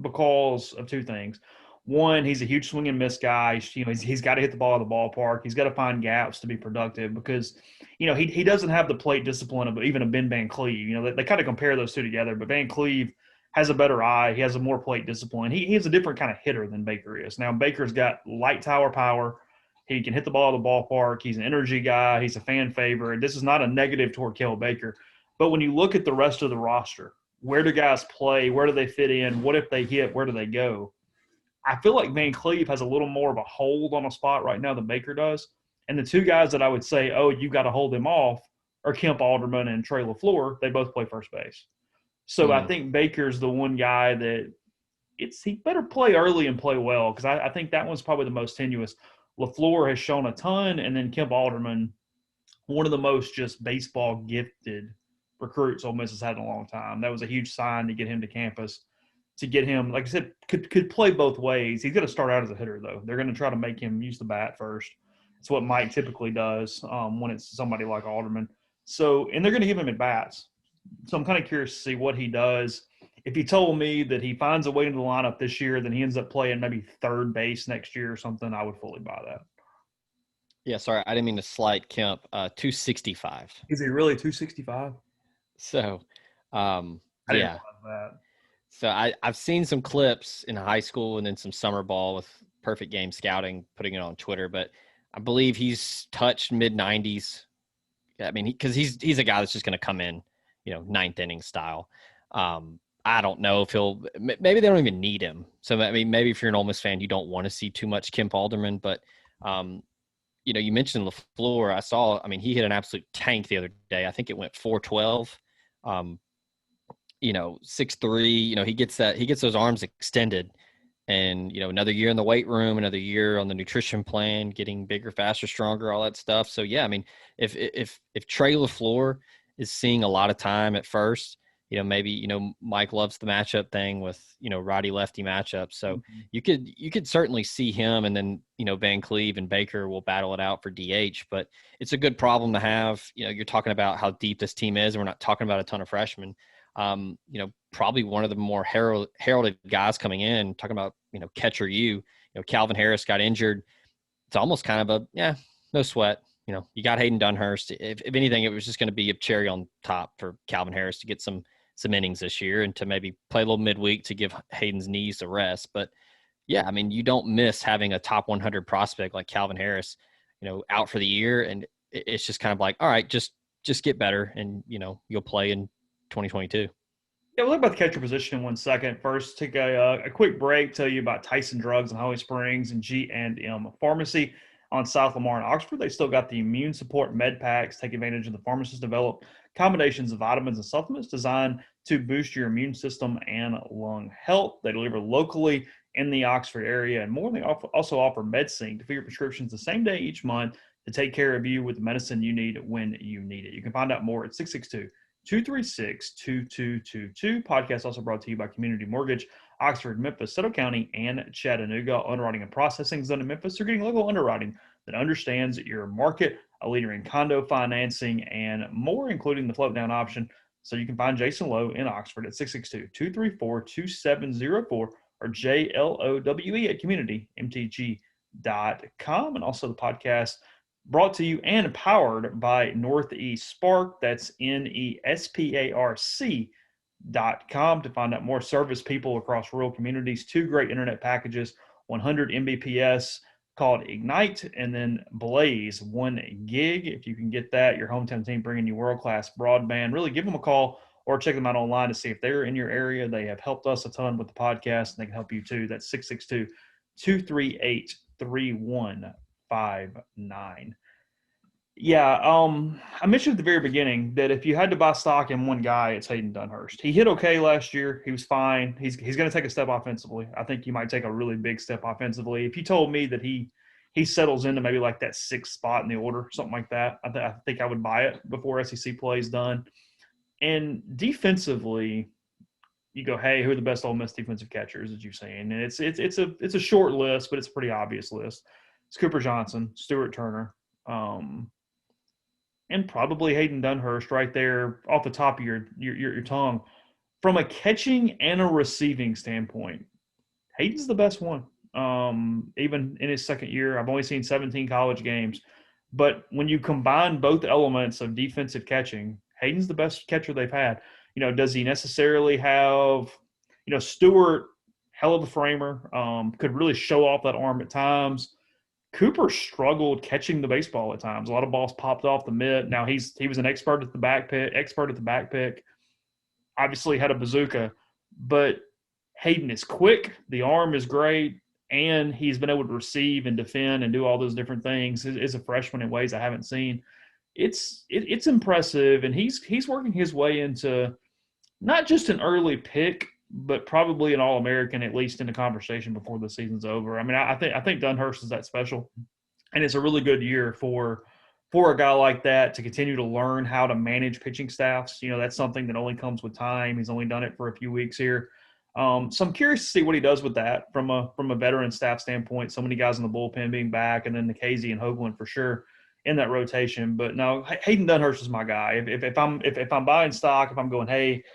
B: because of 2 things. One, he's a huge swing and miss guy. He's got to hit the ball at the ballpark. He's got to find gaps to be productive because, he doesn't have the plate discipline of even a Ben Van Cleve. They kind of compare those 2 together, but Van Cleve has a better eye. He has a more plate discipline. He has a different kind of hitter than Baker is. Now, Baker's got light tower power. He can hit the ball at the ballpark. He's an energy guy. He's a fan favorite. This is not a negative toward Kel Baker. But when you look at the rest of the roster, where do guys play? Where do they fit in? What if they hit? Where do they go? I feel like Van Cleve has a little more of a hold on a spot right now than Baker does. And the 2 guys that I would say, you got to hold them off are Kemp Alderman and Trey LaFleur. They both play first base. So I think Baker's the one guy that he better play early and play well because I think that one's probably the most tenuous. LaFleur has shown a ton, and then Kemp Alderman, one of the most just baseball gifted recruits Ole Miss has had in a long time. That was a huge sign to get him to campus, to get him, like I said, could play both ways. He's going to start out as a hitter, though. They're going to try to make him use the bat first. It's what Mike typically does when it's somebody like Alderman. So, and they're going to give him at-bats. So I'm kind of curious to see what he does. If he told me that he finds a way into the lineup this year, then he ends up playing maybe third base next year or something, I would fully buy that.
C: Yeah, sorry, I didn't mean to slight Kemp. 265.
B: Is he really 265?
C: So,
B: I didn't
C: Yeah.
B: realize that.
C: So I've seen some clips in high school and then some summer ball with Perfect Game Scouting putting it on Twitter, but I believe he's touched mid 90s. I mean, because he's a guy that's just going to come in, ninth inning style. I don't know if maybe they don't even need him. So, I mean, maybe if you're an Ole Miss fan, you don't want to see too much Kemp Alderman, but, you mentioned LaFleur. He hit an absolute tank the other day. I think it went 412. 6'3", he gets those arms extended, and, another year in the weight room, another year on the nutrition plan, getting bigger, faster, stronger, all that stuff. So yeah, I mean, if Trey LaFleur is seeing a lot of time at first, maybe, Mike loves the matchup thing with, righty lefty matchup. So you could certainly see him, and then, Van Cleve and Baker will battle it out for DH, but it's a good problem to have. You're talking about how deep this team is, and we're not talking about a ton of freshmen. Probably one of the more heralded guys coming in, talking about, catcher Calvin Harris got injured. It's almost kind of no sweat. You got Hayden Dunhurst. If anything, it was just going to be a cherry on top for Calvin Harris to get some innings this year and to maybe play a little midweek to give Hayden's knees a rest. But yeah, I mean, you don't miss having a top 100 prospect like Calvin Harris, out for the year. And it's just kind of like, all right, just get better, and, you'll play in 2022.
B: Yeah, we'll talk about the catcher position in 1 second. First, take a quick break, tell you about Tyson Drugs in Holly Springs and G&M Pharmacy on South Lamar and Oxford. They still got the immune support med packs. Take advantage of the pharmacist developed combinations of vitamins and supplements designed to boost your immune system and lung health. They deliver locally in the Oxford area, and more, they also offer MedSync to fill your prescriptions the same day each month to take care of you with the medicine you need when you need it. You can find out more at 662-236-2222. Podcast also brought to you by Community Mortgage, Oxford, Memphis, Settle County, and Chattanooga. Underwriting and processing is done in Memphis. They're getting local underwriting that understands your market, a leader in condo financing, and more, including the float down option. So you can find Jason Lowe in Oxford at 662-234-2704 or JLOWE@communitymtg.com. And also the podcast brought to you and powered by Northeast Spark. That's NESPARC.com to find out more. Service people across rural communities. 2 great internet packages, 100 Mbps called Ignite, and then Blaze 1 gig. If you can get that, your hometown team bringing you world-class broadband. Really give them a call or check them out online to see if they're in your area. They have helped us a ton with the podcast, and they can help you too. That's 662-238-3159. Yeah, I mentioned at the very beginning that if you had to buy stock in one guy, it's Hayden Dunhurst. He hit okay last year. He was fine. He's going to take a step offensively. I think he might take a really big step offensively. If you told me that he settles into maybe like that 6th spot in the order, something like that, I think I would buy it before SEC play is done. And defensively, you go, hey, who are the best Ole Miss defensive catchers that you've seen? And it's a short list, but it's a pretty obvious list. It's Cooper Johnson, Stuart Turner, and probably Hayden Dunhurst right there off the top of your tongue. From a catching and a receiving standpoint, Hayden's the best one. Even in his second year, I've only seen 17 college games. But when you combine both elements of defensive catching, Hayden's the best catcher they've had. Does he necessarily have, Stewart, hell of a framer, could really show off that arm at times. Cooper struggled catching the baseball at times. A lot of balls popped off the mitt. Now he was an expert at the back pick. Obviously had a bazooka, but Hayden is quick. The arm is great, and he's been able to receive and defend and do all those different things. As a freshman in ways I haven't seen. It's impressive, and he's working his way into not just an early pick, but probably an All-American, at least in the conversation before the season's over. I mean, I think Dunhurst is that special, and it's a really good year for a guy like that to continue to learn how to manage pitching staffs. That's something that only comes with time. He's only done it for a few weeks here. So I'm curious to see what he does with that from a veteran staff standpoint. So many guys in the bullpen being back, and then Casey and Hoagland for sure in that rotation. But no, Hayden Dunhurst is my guy. If I'm buying stock, if I'm going, hey,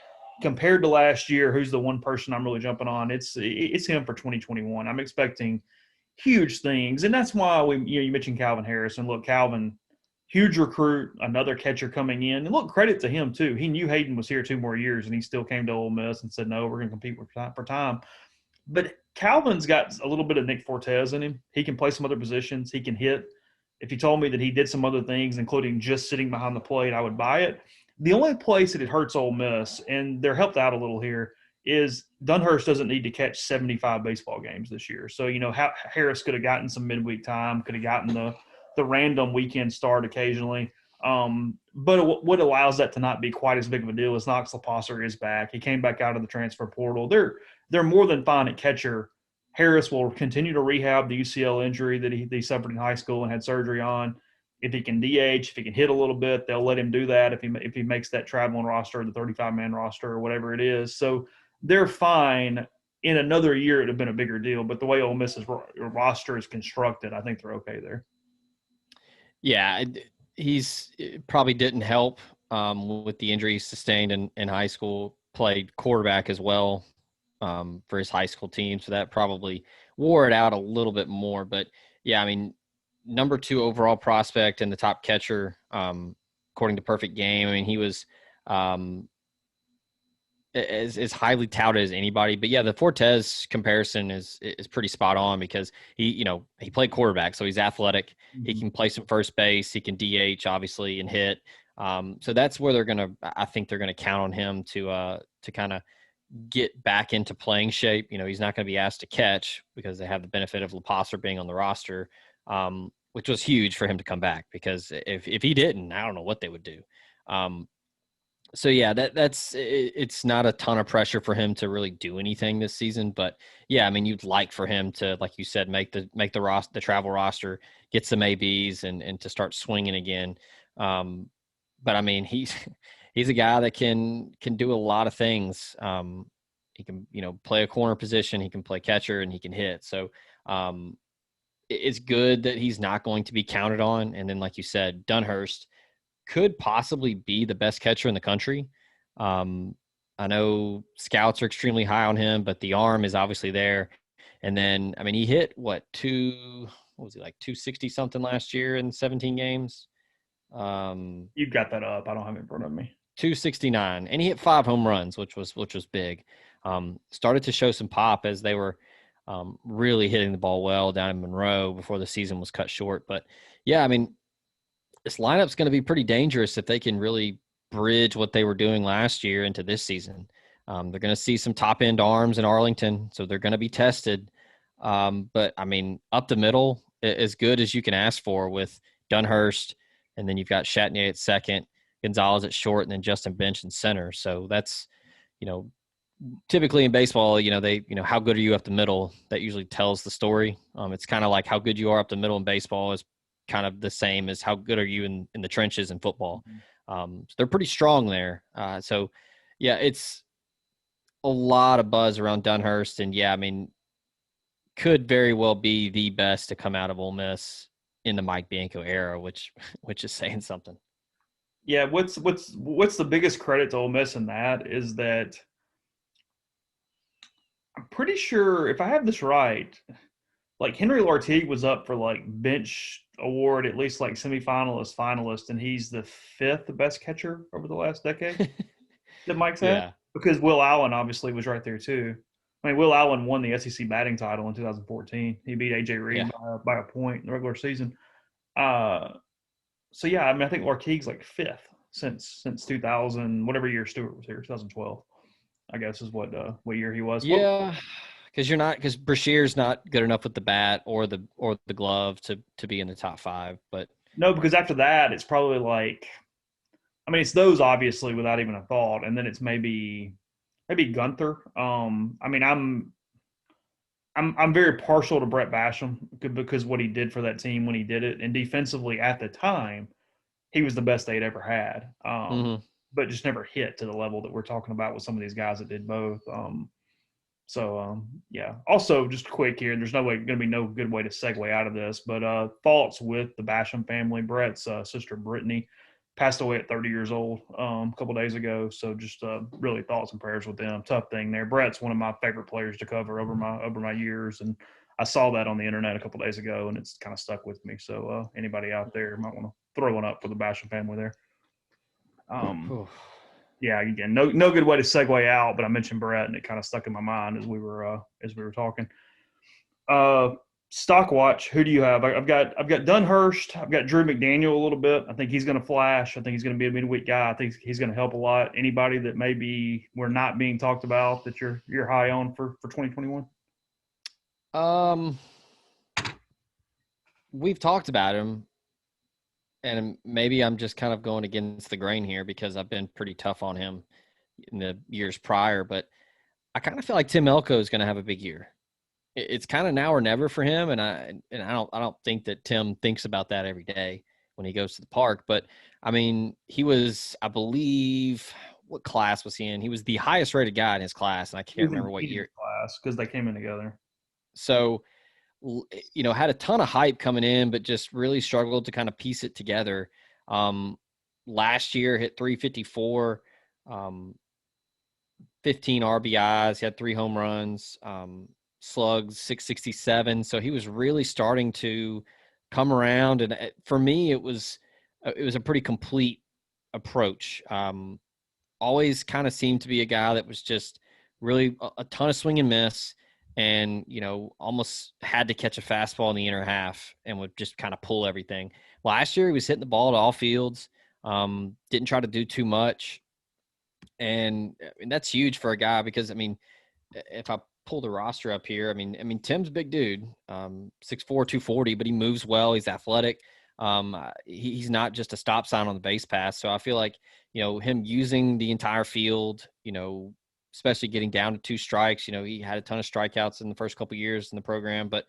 B: compared to last year, who's the one person I'm really jumping on? It's him for 2021. I'm expecting huge things, and that's why you mentioned Calvin Harris. And look, Calvin huge recruit, another catcher coming in. And look, credit to him too. He knew Hayden was here 2 more years, and he still came to Ole Miss and said, "No, we're going to compete for time." But Calvin's got a little bit of Nick Fortes in him. He can play some other positions. He can hit. If you told me that he did some other things, including just sitting behind the plate, I would buy it. The only place that it hurts Ole Miss, and they're helped out a little here, is Dunhurst doesn't need to catch 75 baseball games this year. So, Harris could have gotten some midweek time, could have gotten the random weekend start occasionally. But what allows that to not be quite as big of a deal is Knox Leposser is back. He came back out of the transfer portal. They're more than fine at catcher. Harris will continue to rehab the UCL injury that he suffered in high school and had surgery on. If he can DH, if he can hit a little bit, they'll let him do that if he makes that traveling roster, the 35-man roster or whatever it is. So they're fine. In another year, it would have been a bigger deal. But the way Ole Miss's roster is constructed, I think they're okay there.
C: Yeah, it probably didn't help with the injury he sustained in high school. Played quarterback as well for his high school team, so that probably wore it out a little bit more. But yeah, I mean, number 2 overall prospect and the top catcher according to Perfect Game. I mean, he was as highly touted as anybody. But yeah, the Fortes comparison is pretty spot on because he played quarterback, so he's athletic. Mm-hmm. He can play some first base. He can DH obviously and hit. So that's where I think they're gonna count on him to kind of get back into playing shape. He's not going to be asked to catch because they have the benefit of Leposser being on the roster, which was huge for him to come back because if he didn't, I don't know what they would do. So yeah, it's not a ton of pressure for him to really do anything this season, but yeah, I mean, you'd like for him to, like you said, make the travel roster, get some ABs and to start swinging again. But I mean, he's a guy that can do a lot of things. He can, play a corner position, he can play catcher, and he can hit. So it's good that he's not going to be counted on. And then, like you said, Dunhurst could possibly be the best catcher in the country. I know scouts are extremely high on him, but the arm is obviously there. And then, I mean, he hit 260 something last year in 17 games.
B: You've got that up. I don't have it in front of me.
C: 269, and he hit 5 home runs, which was big. Started to show some pop as they were really hitting the ball well down in Monroe before the season was cut short. But yeah, I mean, this lineup's going to be pretty dangerous if they can really bridge what they were doing last year into this season. They're going to see some top end arms in Arlington, so they're going to be tested. But I mean, up the middle, as good as you can ask for with Dunhurst, and then you've got Chatnier at second, Gonzalez at short, and then Justin Bench in center. So that's, typically in baseball, how good are you up the middle? That usually tells the story. It's kind of like how good you are up the middle in baseball is kind of the same as how good are you in the trenches in football. So they're pretty strong there. So yeah, it's a lot of buzz around Dunhurst, and yeah, I mean, could very well be the best to come out of Ole Miss in the Mike Bianco era, which is saying something.
B: Yeah, what's the biggest credit to Ole Miss in that is that I'm pretty sure, if I have this right, like Henry Lartigue was up for like bench award, at least like semifinalist, finalist, and he's the 5th best catcher over the last decade. That Mike said? Yeah. Because Will Allen obviously was right there too. I mean, Will Allen won the SEC batting title in 2014. He beat A.J. Reed by a point in the regular season. So yeah, I mean, I think Lartigue's like 5th since 2000, whatever year Stewart was here, 2012. I guess is what year he was.
C: Yeah, because Brashear's not good enough with the bat or the glove to be in the top 5. But
B: no, because after that, it's probably like, I mean, it's those obviously without even a thought, and then it's maybe Gunther. I mean, I'm very partial to Brett Basham because what he did for that team when he did it, and defensively at the time, he was the best they'd ever had. But just never hit to the level that we're talking about with some of these guys that did both. Yeah. Also, just quick here, there's going to be no good way to segue out of this, but thoughts with the Basham family. Brett's sister Brittany passed away at 30 years old a couple days ago. So just really thoughts and prayers with them. Tough thing there. Brett's one of my favorite players to cover over my years, and I saw that on the internet a couple days ago, and it's kind of stuck with me. So anybody out there might want to throwing up for the Basham family there. Yeah, again, no good way to segue out, but I mentioned Brett, and it kind of stuck in my mind as we were talking. Stock watch. Who do you have? I've got Dunhurst. I've got Drew McDaniel a little bit. I think he's going to flash. I think he's going to be a midweek guy. I think he's going to help a lot. Anybody that maybe we're not being talked about that you're high on for 2021?
C: We've talked about him, and maybe I'm just kind of going against the grain here because I've been pretty tough on him in the years prior, but I kind of feel like Tim Elko is going to have a big year. It's kind of now or never for him, and I don't think that Tim thinks about that every day when he goes to the park. But I mean, he was, I believe, what class was he in? He was the highest rated guy in his class, and I can't remember what year.
B: Class, because they came in together.
C: So, had a ton of hype coming in, but just really struggled to kind of piece it together. Last year hit 354, 15 RBIs. He had 3 home runs, slugs 667. So he was really starting to come around. And for me, it was a pretty complete approach. Always kind of seemed to be a guy that was just really a ton of swing and miss. And, almost had to catch a fastball in the inner half and would just kind of pull everything. Last year, he was hitting the ball at all fields, didn't try to do too much. And that's huge for a guy because, if I pull the roster up here, Tim's a big dude, 6'4", 240, but he moves well. He's athletic. He's not just a stop sign on the base pass. So I feel like, him using the entire field, especially getting down to 2 strikes. He had a ton of strikeouts in the first couple of years in the program, but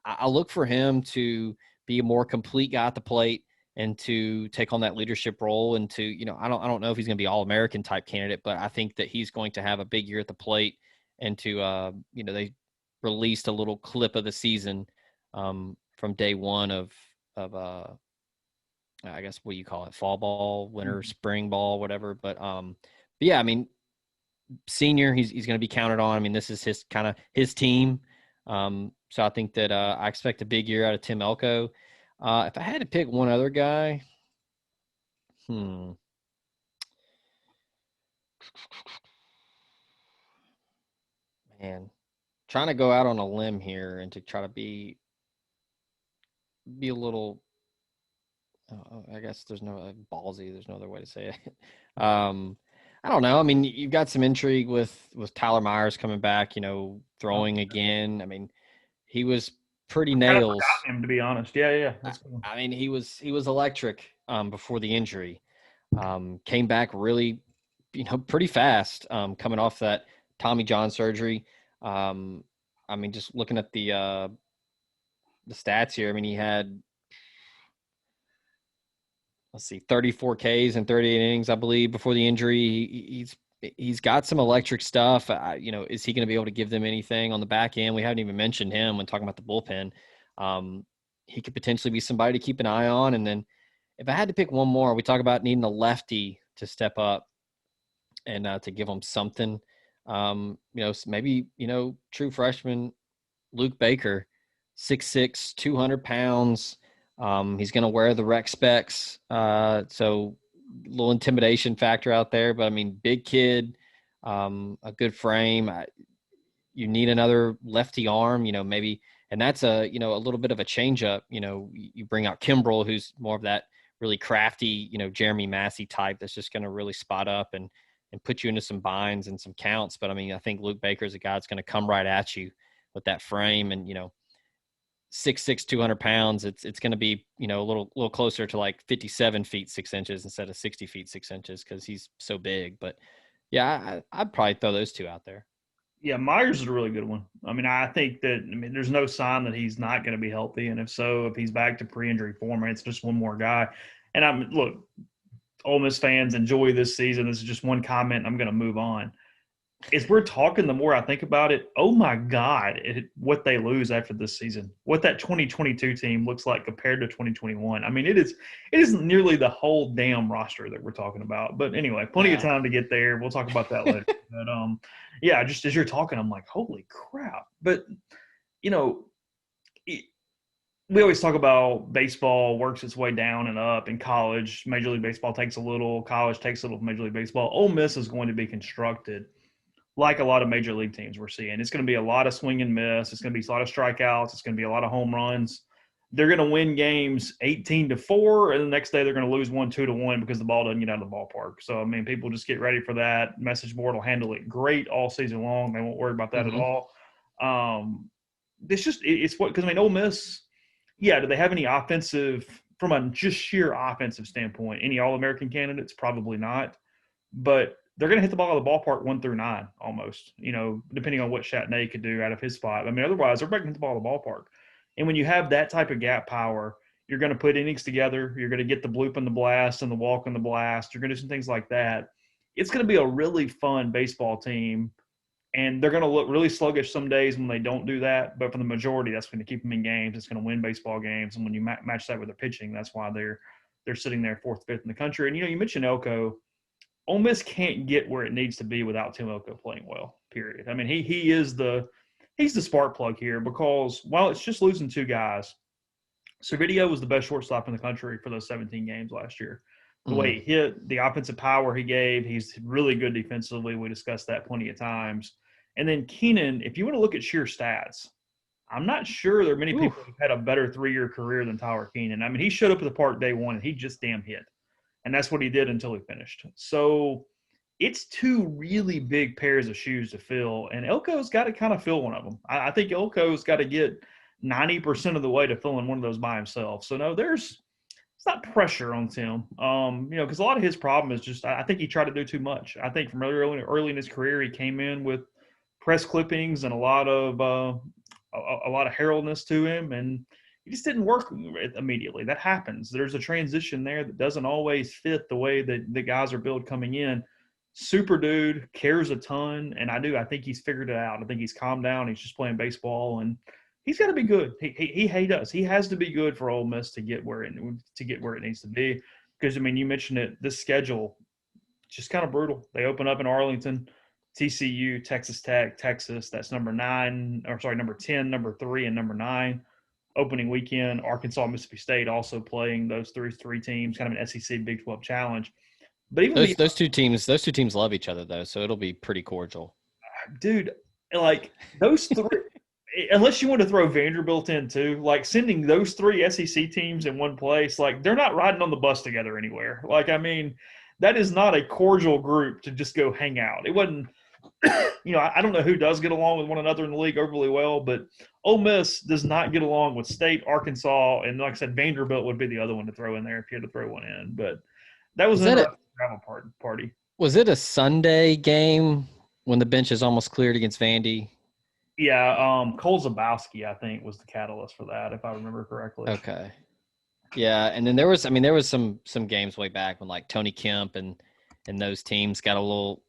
C: I look for him to be a more complete guy at the plate and to take on that leadership role and to, I don't know if he's going to be All-American type candidate, but I think that he's going to have a big year at the plate and to, they released a little clip of the season from day one of I guess, what do you call it? Fall ball, winter, spring ball, whatever. But yeah, senior, he's going to be counted on. This is his team. So I think that I expect a big year out of Tim Elko. If I had to pick one other guy, man, trying to go out on a limb here and to try to be a little, I guess there's no ballsy. There's no other way to say it. I don't know. You've got some intrigue with Tyler Myers coming back, throwing again. He was pretty nails.
B: I forgot him, to be honest. Yeah. That's cool.
C: He was electric before the injury. Came back really, pretty fast coming off that Tommy John surgery. Just looking at the stats here, he had, 34 Ks in 38 innings, I believe, before the injury. He's got some electric stuff. Is he going to be able to give them anything on the back end? We haven't even mentioned him when talking about the bullpen. He could potentially be somebody to keep an eye on. And then if I had to pick one more, we talk about needing a lefty to step up and to give them something. Maybe, true freshman Luke Baker, 6'6", 200 pounds. He's going to wear the rec specs. So a little intimidation factor out there, but big kid, a good frame. You need another lefty arm, maybe, and that's a little bit of a change up. You bring out Kimbrel, who's more of that really crafty, Jeremy Massey type that's just going to really spot up and put you into some binds and some counts. But I think Luke Baker is a guy that's going to come right at you with that frame and, 6'6", 200 pounds. It's going to be, a little closer to like 57 feet, 6 inches instead of 60 feet, 6 inches. Cause he's so big, but yeah, I'd probably throw those two out there.
B: Yeah. Myers is a really good one. I think that, there's no sign that he's not going to be healthy. And if he's back to pre-injury form, it's just one more guy. And look, Ole Miss fans, enjoy this season. This is just one comment. I'm going to move on. As we're talking, the more I think about it, oh my God, what they lose after this season, what that 2022 team looks like compared to 2021. It is nearly the whole damn roster that we're talking about. But anyway, plenty of time to get there. We'll talk about that later. But yeah, just as you're talking, I'm like, holy crap. But we always talk about baseball works its way down and up in college. Major League Baseball takes a little, college takes a little from Major League Baseball. Ole Miss is going to be constructed like a lot of major league teams we're seeing. It's going to be a lot of swing and miss. It's going to be a lot of strikeouts. It's going to be a lot of home runs. They're going to win games 18-4, and the next day they're going to lose 1-2-1 because the ball doesn't get out of the ballpark. So, I mean, people just get ready for that. Message board will handle it great all season long. They won't worry about that at all. It's what, because I mean, Ole Miss, yeah, do they have any offensive, from a just sheer offensive standpoint, any All-American candidates? Probably not. But they're going to hit the ball out of the ballpark 1 through 9 almost, depending on what Chatney could do out of his spot. I mean, otherwise, they're going to hit the ball out of the ballpark. And when you have that type of gap power, you're going to put innings together. You're going to get the bloop and the blast and the walk and the blast. You're going to do some things like that. It's going to be a really fun baseball team. And they're going to look really sluggish some days when they don't do that. But for the majority, that's going to keep them in games. It's going to win baseball games. And when you match that with their pitching, that's why they're sitting there 4th, 5th in the country. And, you mentioned Elko. Ole Miss can't get where it needs to be without Tim Elko playing well, period. I mean, he's the spark plug here because while it's just losing 2 guys, Servideo was the best shortstop in the country for those 17 games last year. The way he hit, the offensive power he gave, he's really good defensively. We discussed that plenty of times. And then Keenan, if you want to look at sheer stats, I'm not sure there are many people who've had a better 3-year career than Tyler Keenan. I mean, he showed up at the park day one and he just damn hit. And that's what he did until he finished. So it's 2 really big pairs of shoes to fill, and Elko's got to kind of fill one of them. I think Elko's got to get 90% of the way to filling one of those by himself. So, no, it's not pressure on Tim, because a lot of his problem is just I think he tried to do too much. I think from early in his career, he came in with press clippings and a lot of heraldness to him, and it just didn't work immediately. That happens. There's a transition there that doesn't always fit the way that the guys are built coming in. Super dude, cares a ton, and I think he's figured it out. I think he's calmed down. He's just playing baseball, and he's got to be good. He does. He has to be good for Ole Miss to get where it needs to be. Because, I mean, you mentioned it, this schedule, just kind of brutal. They open up in Arlington, TCU, Texas Tech, Texas. That's number 10, number 3, and number 9. Opening weekend, Arkansas, Mississippi State also playing those three teams, kind of an SEC Big 12 challenge. But even
C: those two teams love each other though, so it'll be pretty cordial.
B: Dude, like those 3, unless you want to throw Vanderbilt in too, like sending those 3 SEC teams in one place, like they're not riding on the bus together anywhere. Like, I mean, that is not a cordial group to just go hang out. It wasn't. I don't know who does get along with one another in the league overly well, but Ole Miss does not get along with State, Arkansas, and like I said, Vanderbilt would be the other one to throw in there if you had to throw one in. But that was a travel party.
C: Was it a Sunday game when the bench is almost cleared against Vandy?
B: Yeah, Cole Zabowski, I think, was the catalyst for that, if I remember correctly.
C: Okay. Yeah, and then there was some games way back when like Tony Kemp and those teams got a little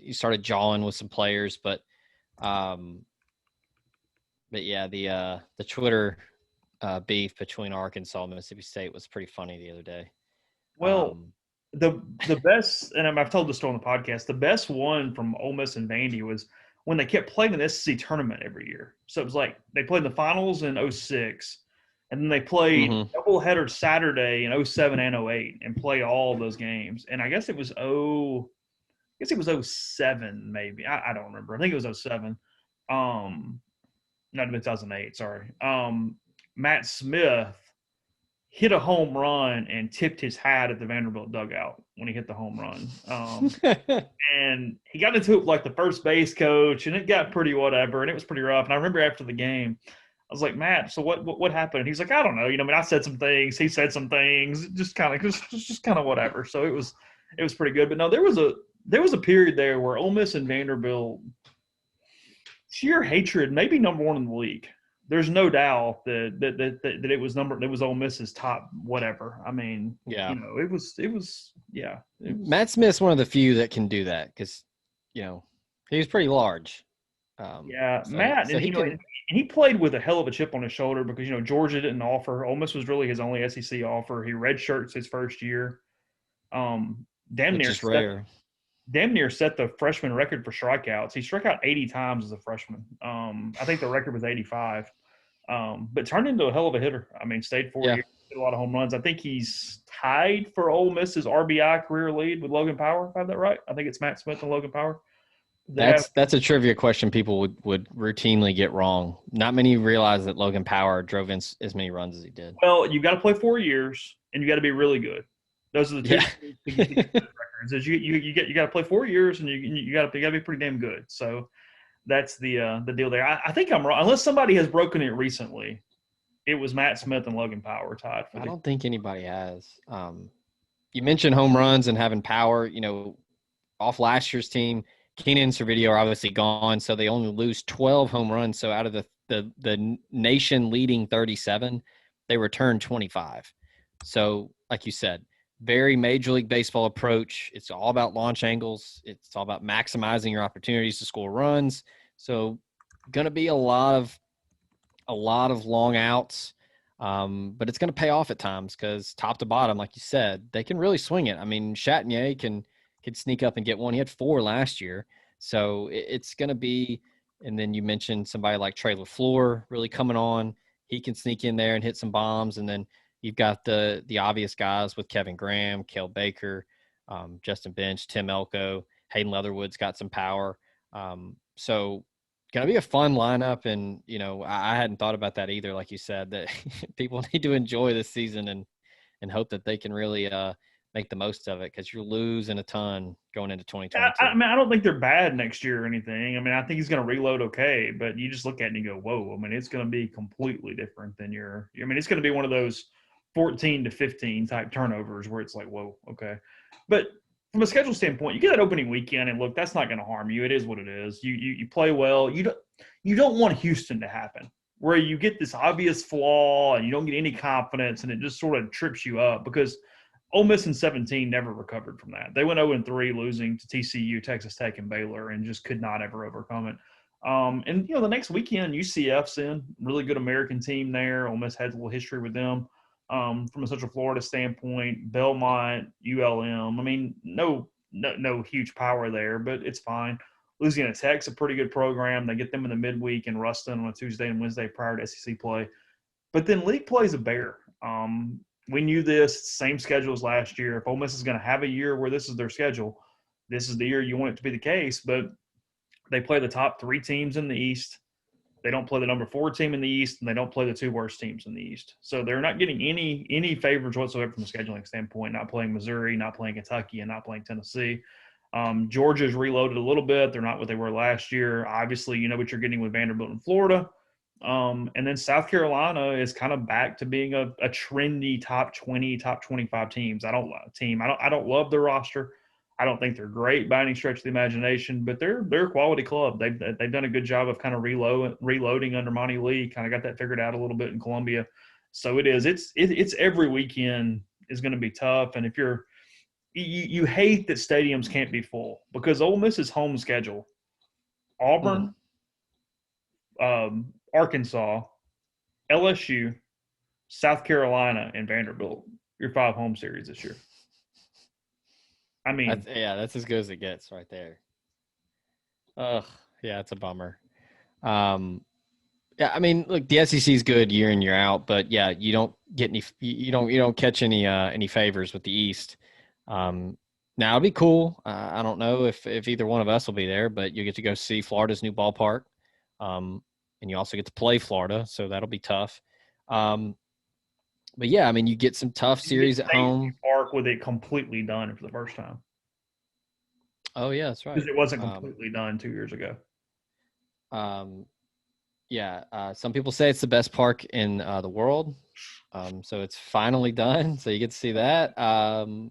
C: you started jawing with some players, but yeah, the Twitter beef between Arkansas and Mississippi State was pretty funny the other day.
B: Well, the best, and I've told this story on the podcast, the best one from Ole Miss and Vandy was when they kept playing the SEC tournament every year. So it was like they played the finals in 2006, and then they played doubleheader Saturday in 2007 and 2008 and play all those games. And I guess it was 2007 maybe. I don't remember. I think it was 2007. Not 2008, sorry. Matt Smith hit a home run and tipped his hat at the Vanderbilt dugout when he hit the home run. And he got into it with like the first base coach, and it got pretty whatever, and it was pretty rough. And I remember after the game, I was like, Matt, so what happened? And he's like, I don't know. I said some things. He said some things. Just kind of whatever. So it was pretty good. But no, there was a period there where Ole Miss and Vanderbilt, sheer hatred, maybe number 1 in the league. There's no doubt that it was Ole Miss's top whatever. I mean,
C: yeah,
B: it was.
C: Matt Smith's one of the few that can do that because, he was pretty large.
B: Matt, and he played with a hell of a chip on his shoulder because Georgia didn't offer. Ole Miss was really his only SEC offer. He redshirts his first year. Damn near set the freshman record for strikeouts. He struck out 80 times as a freshman. I think the record was 85. but turned into a hell of a hitter. I mean, stayed 4 years, hit a lot of home runs. I think he's tied for Ole Miss's RBI career lead with Logan Power, if I have that right. I think it's Matt Smith and Logan Power.
C: That's a trivia question people would routinely get wrong. Not many realize that Logan Power drove in as many runs as he did.
B: Well, you got to play 4 years, and you got to be really good. Those are the two things to get records. Is you got to play 4 years, and you got to be pretty damn good. So that's the deal there. I think I'm wrong. Unless somebody has broken it recently, it was Matt Smith and Logan Power tied.
C: I don't think anybody has. You mentioned home runs and having power. Off last year's team, Keenan and Servideo are obviously gone, so they only lose 12 home runs. So out of the nation leading 37, they return 25. So like you said, very Major League Baseball approach. It's all about launch angles. It's all about maximizing your opportunities to score runs. So going to be a lot of long outs, but it's going to pay off at times because top to bottom, like you said, they can really swing it. I mean, Chatagnier can sneak up and get one. He had 4 last year. So it's going to be – and then you mentioned somebody like Trey LaFleur really coming on. He can sneak in there and hit some bombs. And then you've got the obvious guys with Kevin Graham, Cale Baker, Justin Bench, Tim Elko, Hayden Leatherwood's got some power. So going to be a fun lineup. And, I hadn't thought about that either, like you said, that people need to enjoy this season and hope that they can really make the most of it because you're losing a ton going into 2022.
B: I mean, I don't think they're bad next year or anything. I mean, I think he's going to reload okay, but you just look at it and you go, whoa. I mean, it's going to be completely different than it's going to be one of those 14 to 15 type turnovers where it's like, whoa, okay. But from a schedule standpoint, you get that opening weekend and look, that's not going to harm you. It is what it is. You play well. You don't want Houston to happen where you get this obvious flaw and you don't get any confidence and it just sort of trips you up because Ole Miss in 17 never recovered from that. They went 0-3 losing to TCU, Texas Tech, and Baylor and just could not ever overcome it. And the next weekend, UCF's in, really good American team there. Ole Miss had a little history with them. From a Central Florida standpoint, Belmont, ULM. I mean, no huge power there, but it's fine. Louisiana Tech's a pretty good program. They get them in the midweek in Ruston on a Tuesday and Wednesday prior to SEC play. But then league plays a bear. We knew this, same schedule as last year. If Ole Miss is going to have a year where this is their schedule, this is the year you want it to be the case. But they play the top 3 teams in the East. They don't play the number 4 team in the East, and they don't play the 2 worst teams in the East. So they're not getting any favors whatsoever from a scheduling standpoint, not playing Missouri, not playing Kentucky, and not playing Tennessee. Georgia's reloaded a little bit. They're not what they were last year. Obviously, you know what you're getting with Vanderbilt and Florida. And then South Carolina is kind of back to being a trendy top 20, top 25 teams. I don't love their roster. I don't think they're great by any stretch of the imagination, but they're a quality club. They've done a good job of kind of reloading under Monty Lee. Kind of got that figured out a little bit in Columbia. So it's every weekend is going to be tough. And if you hate that stadiums can't be full because Ole Miss's home schedule, Auburn, Arkansas, LSU, South Carolina, and Vanderbilt, your 5 home series this year. I mean,
C: that's as good as it gets right there. Ugh, yeah, it's a bummer. I mean, look, the SEC is good year in year out, but yeah, you don't get you don't catch any favors with the East. Now it'd be cool. I don't know if either one of us will be there, but you get to go see Florida's new ballpark, and you also get to play Florida, so that'll be tough. But yeah, I mean, you get some tough series at home.
B: Park with it completely done for the first time.
C: Oh yeah, that's right.
B: Because it wasn't completely done 2 years ago.
C: Some people say it's the best park in the world. So it's finally done. So you get to see that. And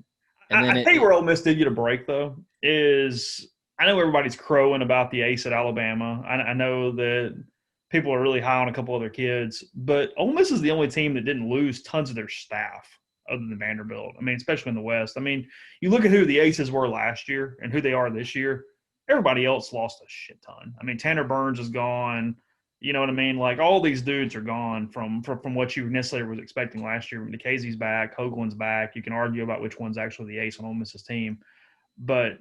C: then
B: I tell you where Ole Miss did get a break though is I know everybody's crowing about the ace at Alabama. I know that people are really high on a couple other kids, but Ole Miss is the only team that didn't lose tons of their staff other than Vanderbilt. I mean, especially in the West. I mean, you look at who the aces were last year and who they are this year. Everybody else lost a shit ton. I mean, Tanner Burns is gone. You know what I mean? Like all these dudes are gone from what you necessarily was expecting last year. DeCasey's back, Hoagland's back. You can argue about which one's actually the ace on Ole Miss's team, but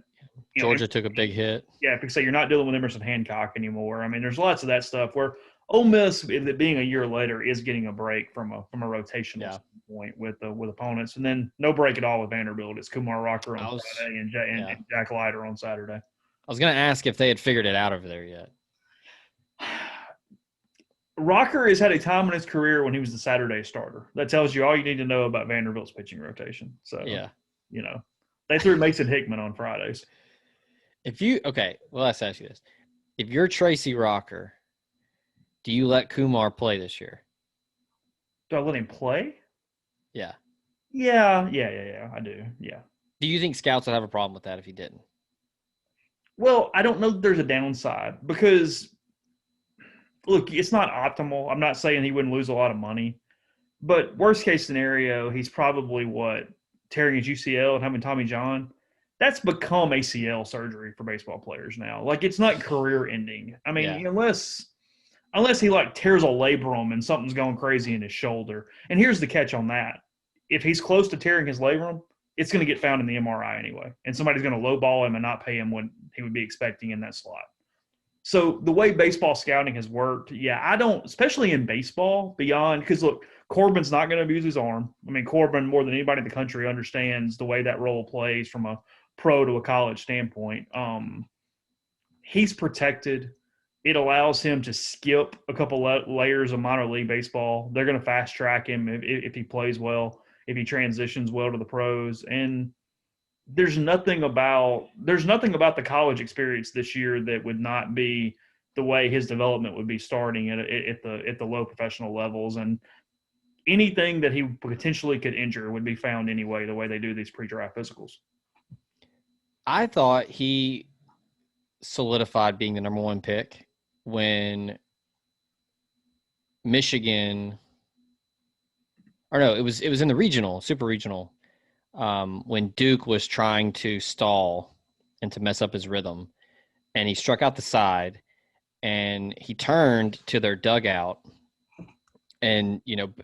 C: Georgia took a big hit.
B: Yeah, because you're not dealing with Emerson Hancock anymore. I mean, there's lots of that stuff where Ole Miss, it being a year later, is getting a break from a rotational standpoint with opponents, and then no break at all with Vanderbilt. It's Kumar Rocker on Friday and Jack Leiter on Saturday.
C: I was going to ask if they had figured it out over there yet.
B: Rocker has had a time in his career when he was the Saturday starter. That tells you all you need to know about Vanderbilt's pitching rotation. So, they threw Mason Hickman on Fridays.
C: Let's ask you this. If you're Tracy Rocker, do you let Kumar play this year?
B: Do I let him play?
C: Yeah.
B: Yeah, I do. Yeah.
C: Do you think scouts would have a problem with that if he didn't?
B: Well, I don't know that there's a downside because, look, it's not optimal. I'm not saying he wouldn't lose a lot of money, but worst case scenario, he's probably tearing his UCL and having Tommy John. That's become ACL surgery for baseball players now. Like, it's not career ending. I mean, unless he tears a labrum and something's going crazy in his shoulder. And here's the catch on that. If he's close to tearing his labrum, it's going to get found in the MRI anyway. And somebody's going to lowball him and not pay him what he would be expecting in that slot. So the way baseball scouting has worked, I don't, especially in baseball, because look, Corbin's not going to abuse his arm. I mean, Corbin, more than anybody in the country, understands the way that role plays from a pro to a college standpoint. He's protected. It allows him to skip a couple layers of minor league baseball. They're going to fast track him if he plays well, if he transitions well to the pros. And there's nothing about the college experience this year that would not be the way his development would be starting at the low professional levels. And anything that he potentially could injure would be found anyway, the way they do these pre-draft physicals.
C: I thought he solidified being the number one pick when Michigan – or no, it was in the regional, super regional, when Duke was trying to stall and to mess up his rhythm. And he struck out the side, and he turned to their dugout. And,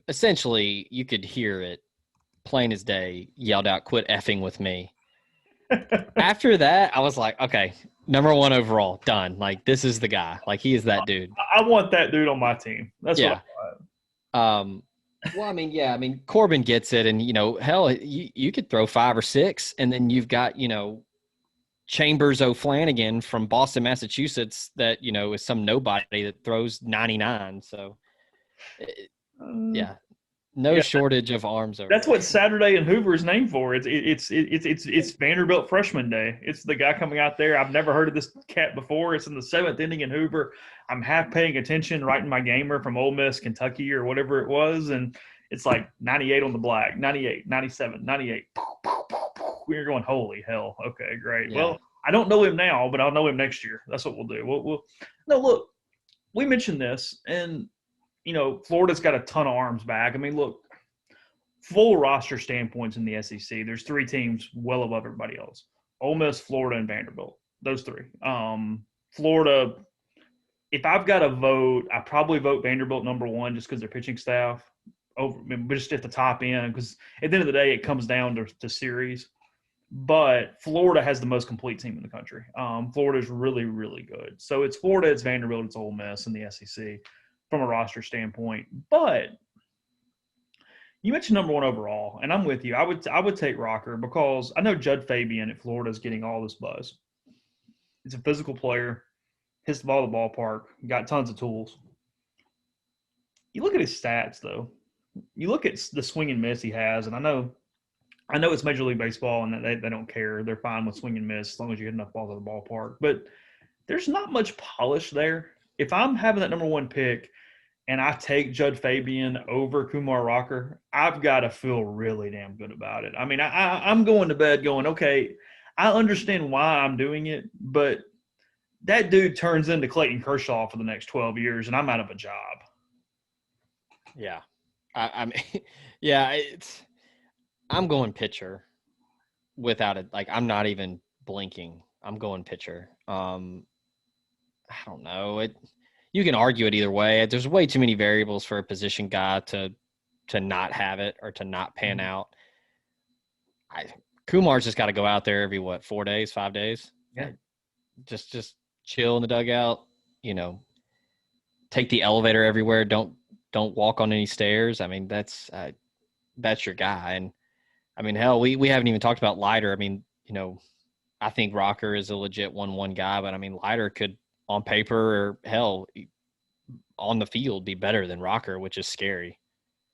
C: essentially you could hear it plain as day, yelled out, "Quit effing with me." After that, I was like, okay, number one overall, done. Like, this is the guy. Like, he is that dude.
B: I want that dude on my team. That's what I want.
C: Well, I mean, Corbin gets it. And, hell, you could throw 5 or 6, and then you've got, Chambers O'Flanagan from Boston, Massachusetts that, is some nobody that throws 99. So, shortage of arms over
B: That's
C: there.
B: what Saturday in Hoover is named for. It's Vanderbilt Freshman Day. It's the guy coming out there. I've never heard of this cat before. It's in the 7th inning in Hoover. I'm half paying attention, writing my gamer from Ole Miss, Kentucky, or whatever it was, and it's like 98 on the black, 98, 97, 98. We're going, holy hell. Okay, great. Yeah. Well, I don't know him now, but I'll know him next year. That's what we'll do. No, look, we mentioned this, and Florida's got a ton of arms back. I mean, look, full roster standpoints in the SEC, there's 3 teams well above everybody else: Ole Miss, Florida, and Vanderbilt. Those 3. Florida, if I've got to vote, I probably vote Vanderbilt number 1 just because their pitching staff just at the top end, because at the end of the day, it comes down to series. But Florida has the most complete team in the country. Florida's really, really good. So it's Florida, it's Vanderbilt, it's Ole Miss in the SEC from a roster standpoint. But you mentioned number 1 overall, and I'm with you. I would take Rocker because I know Judd Fabian at Florida is getting all this buzz. He's a physical player, hits the ball at the ballpark, got tons of tools. You look at his stats, though. You look at the swing and miss he has, and I know it's Major League Baseball and they don't care. They're fine with swing and miss as long as you hit enough balls at the ballpark. But there's not much polish there. If I'm having that number 1 pick and I take Judd Fabian over Kumar Rocker, I've got to feel really damn good about it. I mean, I'm going to bed going, okay, I understand why I'm doing it, but that dude turns into Clayton Kershaw for the next 12 years, and I'm out of a job.
C: Yeah. I mean, I'm going pitcher without it. Like, I'm not even blinking. I'm going pitcher. I don't know. You can argue it either way. There's way too many variables for a position guy to not have it or to not pan out. Kumar's just got to go out there every 4 days, 5 days.
B: Yeah.
C: Just chill in the dugout, take the elevator everywhere. Don't walk on any stairs. I mean, that's your guy. And I mean, hell, we haven't even talked about Leiter. I mean, I think Rocker is a legit 1-1 guy, but I mean, Leiter could on paper or hell on the field be better than Rocker, which is scary.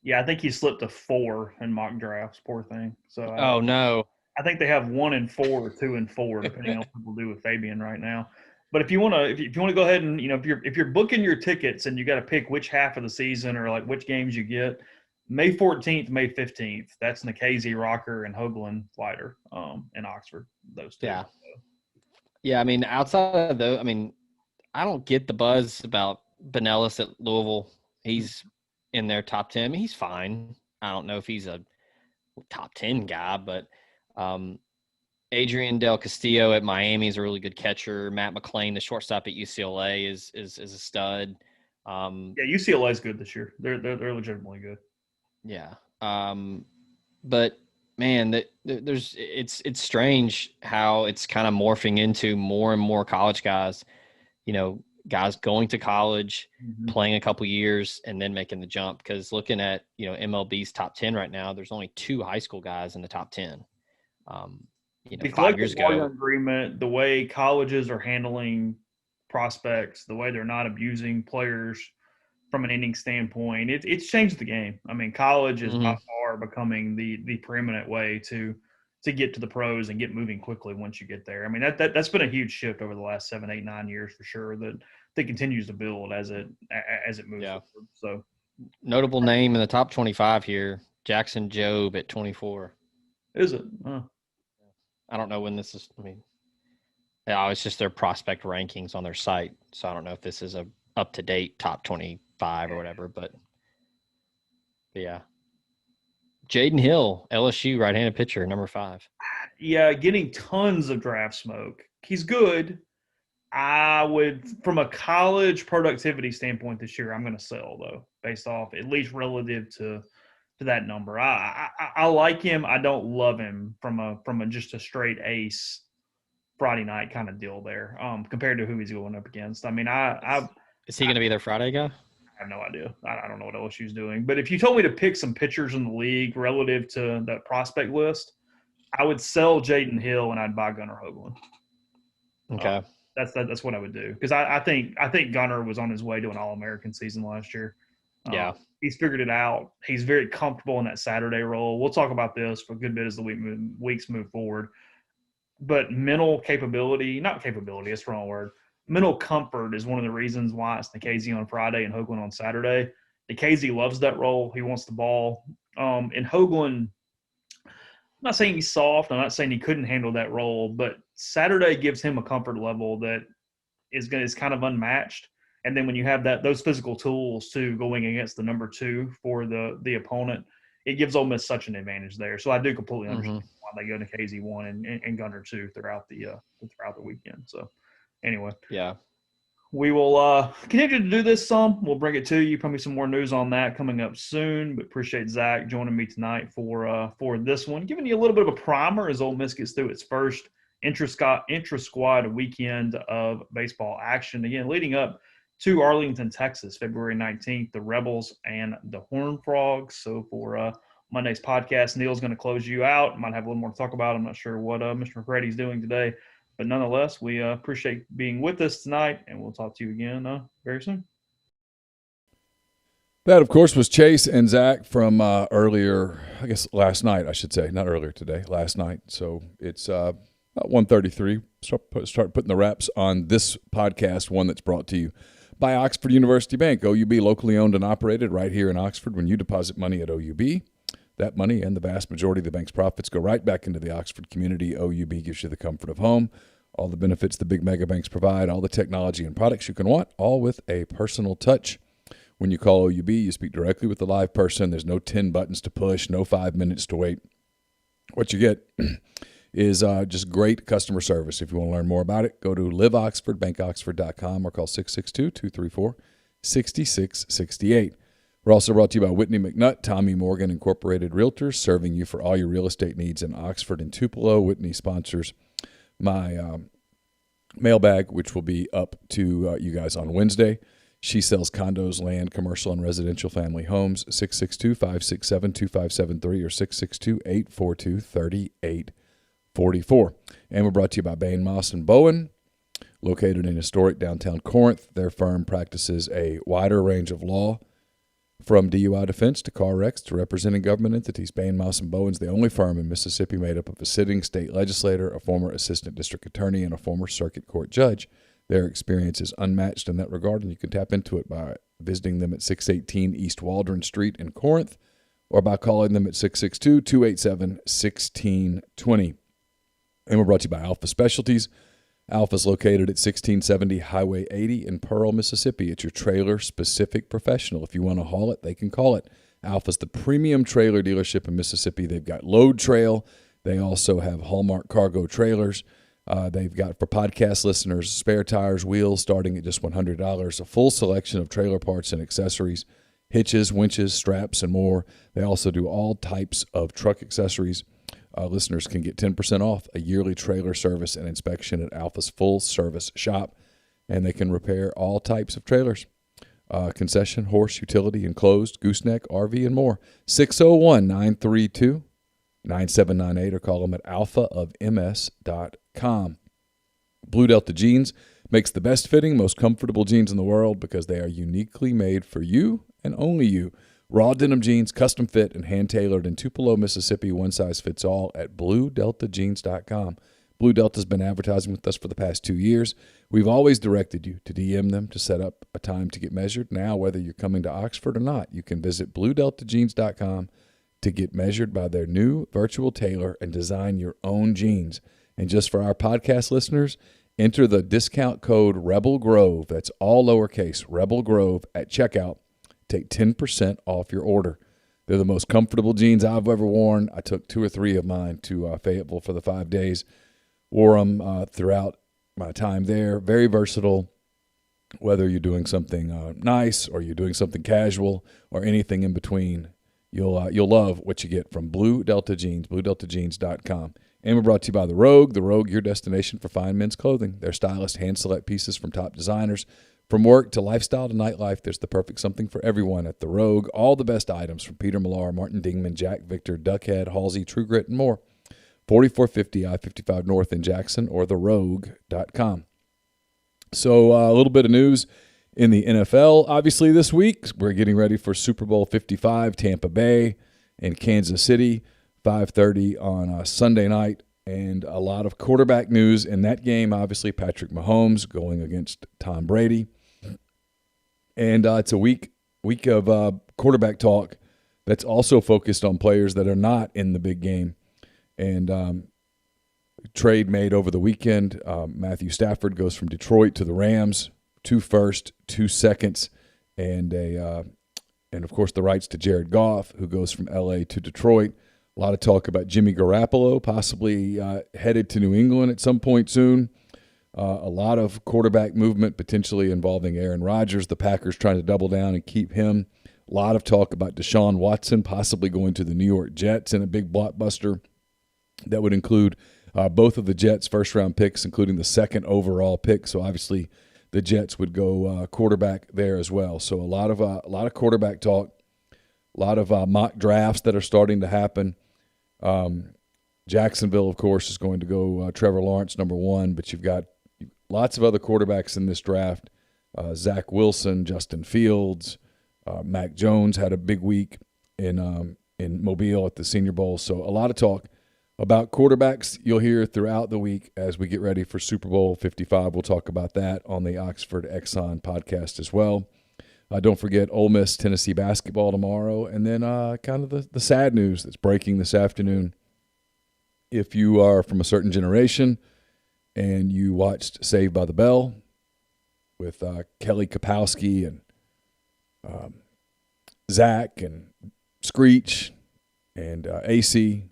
B: Yeah, I think he slipped to 4 in mock drafts. Poor thing. So
C: oh no,
B: I think they have 1 and 4 or 2 and 4, depending on what people do with Fabian right now. But if you want to go ahead and if you're booking your tickets and you got to pick which half of the season or like which games you get, May 14th, May 15th, that's Nikhazy, Rocker, and Hoagland Leiter in Oxford. Those two.
C: Yeah. Yeah, I mean, outside of those, I mean, I don't get the buzz about Benelis at Louisville. He's in their top 10. I mean, he's fine. I don't know if he's a top 10 guy, but Adrian Del Castillo at Miami is a really good catcher. Matt McClain, the shortstop at UCLA, is a stud.
B: Yeah, UCLA is good this year. They're legitimately good.
C: Yeah. But man, it's strange how it's kind of morphing into more and more college guys, guys going to college, playing a couple years, and then making the jump. Because looking at, MLB's top 10 right now, there's only 2 high school guys in the top 10.
B: The
C: 5 years ago,
B: agreement, the way colleges are handling prospects, the way they're not abusing players from an inning standpoint, it's changed the game. I mean, college is by far becoming the preeminent way to get to the pros and get moving quickly once you get there. I mean, that's been a huge shift over the last 7, 8, 9 years for sure that continues to build as it moves forward. So
C: notable name in the top 25 here, Jackson Jobe at 24.
B: Is it?
C: I don't know when this is. I mean, it's just their prospect rankings on their site. So I don't know if this is a up-to-date top 25 or whatever, but yeah. Jaden Hill, LSU right-handed pitcher, number 5.
B: Yeah, getting tons of draft smoke. He's good. I would, from a college productivity standpoint this year, I'm going to sell, though, based off at least relative to that number. I like him. I don't love him from a just a straight ace Friday night kind of deal there compared to who he's going up against. I mean,
C: is he going to be their Friday guy?
B: I have no idea. I don't know what LSU's doing. But if you told me to pick some pitchers in the league relative to that prospect list, I would sell Jaden Hill and I'd buy Gunnar Hoagland.
C: Okay.
B: That's what I would do. Because I think Gunnar was on his way to an All-American season last year.
C: Yeah.
B: He's figured it out. He's very comfortable in that Saturday role. We'll talk about this for a good bit as the weeks move forward. But mental capability, not capability, that's the wrong word. Mental comfort is one of the reasons why it's Nikhazy on Friday and Hoagland on Saturday. Nikhazy loves that role. He wants the ball. And Hoagland, I'm not saying he's soft. I'm not saying he couldn't handle that role, but Saturday gives him a comfort level that is kind of unmatched. And then when you have those physical tools too, going against the number 2 for the opponent, it gives Ole Miss such an advantage there. So I do completely understand why they go to KZ 1 and Gunnar 2 throughout the weekend. So anyway,
C: yeah,
B: we will continue to do this some. We'll bring it to you. Probably some more news on that coming up soon. But appreciate Zach joining me tonight for this one, giving you a little bit of a primer as Ole Miss gets through its first intra-squad weekend of baseball action. Again, leading up to Arlington, Texas, February 19th, the Rebels and the Horned Frogs. So for Monday's podcast, Neal's going to close you out. Might have a little more to talk about. I'm not sure what Mr. McCready's doing today. But nonetheless, we appreciate being with us tonight, and we'll talk to you again very soon.
A: That, of course, was Chase and Zach from earlier, I guess last night, I should say. Not earlier today, last night. So it's about 1:33. Start putting the wraps on this podcast, one that's brought to you by Oxford University Bank, OUB, locally owned and operated right here in Oxford. When you deposit money at OUB, that money and the vast majority of the bank's profits go right back into the Oxford community. OUB gives you the comfort of home, all the benefits the big mega banks provide, all the technology and products you can want, all with a personal touch. When you call OUB, you speak directly with the live person. There's no 10 buttons to push, no 5 minutes to wait. What you get is just great customer service. If you want to learn more about it, go to liveoxford.bankoxford.com or call 662-234-6668. We're also brought to you by Whitney McNutt, Tommy Morgan Incorporated Realtors, serving you for all your real estate needs in Oxford and Tupelo. Whitney sponsors my mailbag, which will be up to you guys on Wednesday. She sells condos, land, commercial, and residential family homes. 662-567-2573 or 662-842-3844. And we're brought to you by Bain, Moss & Bowen, located in historic downtown Corinth. Their firm practices a wider range of law, from DUI defense to car wrecks to representing government entities. Bain, Moss & Bowen's the only firm in Mississippi made up of a sitting state legislator, a former assistant district attorney, and a former circuit court judge. Their experience is unmatched in that regard, and you can tap into it by visiting them at 618 East Waldron Street in Corinth or by calling them at 662-287-1620. And we're brought to you by Alpha Specialties. Alpha's located at 1670 Highway 80 in Pearl, Mississippi. It's your trailer-specific professional. If you want to haul it, they can call it. Alpha's the premium trailer dealership in Mississippi. They've got Load Trail. They also have Hallmark Cargo trailers. They've got, for podcast listeners, spare tires, wheels starting at just $100, a full selection of trailer parts and accessories, hitches, winches, straps, and more. They also do all types of truck accessories. Listeners can get 10% off a yearly trailer service and inspection at Alpha's full-service shop, and they can repair all types of trailers, concession, horse, utility, enclosed, gooseneck, RV, and more. 601-932-9798 or call them at alphaofms.com. Blue Delta Jeans makes the best fitting, most comfortable jeans in the world because they are uniquely made for you and only you. Raw denim jeans, custom fit and hand-tailored in Tupelo, Mississippi, one size fits all at BlueDeltaJeans.com. Blue Delta's been advertising with us for the past 2 years. We've always directed you to DM them to set up a time to get measured. Now, whether you're coming to Oxford or not, you can visit BlueDeltaJeans.com to get measured by their new virtual tailor and design your own jeans. And just for our podcast listeners, enter the discount code Rebel Grove. That's all lowercase, Rebel Grove at checkout. Take 10% off your order. They're the most comfortable jeans I've ever worn. I took 2 or 3 of mine to Fayetteville for the 5 days. Wore them throughout my time there. Very versatile, whether you're doing something nice or you're doing something casual or anything in between. You'll love what you get from Blue Delta Jeans, BlueDeltaJeans.com. And we're brought to you by The Rogue. The Rogue, your destination for fine men's clothing. Their stylists hand-select pieces from top designers. From work to lifestyle to nightlife, there's the perfect something for everyone at The Rogue. All the best items from Peter Millar, Martin Dingman, Jack Victor, Duckhead, Halsey, True Grit, and more. 4450 I-55 North in Jackson or therogue.com. So a little bit of news in the NFL. Obviously this week, we're getting ready for Super Bowl 55, Tampa Bay and Kansas City, 5:30 on Sunday night. And a lot of quarterback news in that game. Obviously, Patrick Mahomes going against Tom Brady. And it's a week of quarterback talk that's also focused on players that are not in the big game. And trade made over the weekend. Matthew Stafford goes from Detroit to the Rams, 2 firsts, 2 seconds, and of course the rights to Jared Goff, who goes from L.A. to Detroit. A lot of talk about Jimmy Garoppolo possibly headed to New England at some point soon. A lot of quarterback movement potentially involving Aaron Rodgers, the Packers trying to double down and keep him. A lot of talk about Deshaun Watson possibly going to the New York Jets in a big blockbuster that would include both of the Jets' first-round picks, including the 2nd overall pick. So obviously the Jets would go quarterback there as well. So a lot of quarterback talk, a lot of mock drafts that are starting to happen. Jacksonville, of course, is going to go Trevor Lawrence, number 1, but you've got lots of other quarterbacks in this draft. Zach Wilson, Justin Fields, Mac Jones had a big week in Mobile at the Senior Bowl. So a lot of talk about quarterbacks you'll hear throughout the week as we get ready for Super Bowl 55. We'll talk about that on the Oxford Exxon podcast as well. Don't forget Ole Miss, Tennessee basketball tomorrow. And then kind of the sad news that's breaking this afternoon. If you are from a certain generation and you watched Saved by the Bell with Kelly Kapowski and Zach and Screech and AC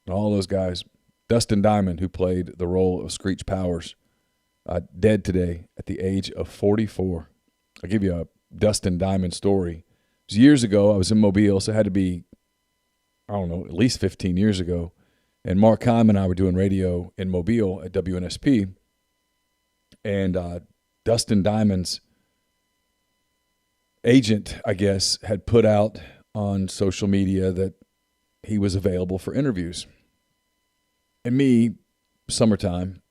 A: and all those guys, Dustin Diamond, who played the role of Screech Powers, dead today at the age of 44. I'll give you a Dustin Diamond story. It was years ago. I was in Mobile, so it had to be, I don't know, at least 15 years ago. And Mark Heim and I were doing radio in Mobile at WNSP. And Dustin Diamond's agent, I guess, had put out on social media that he was available for interviews. And me, summertime,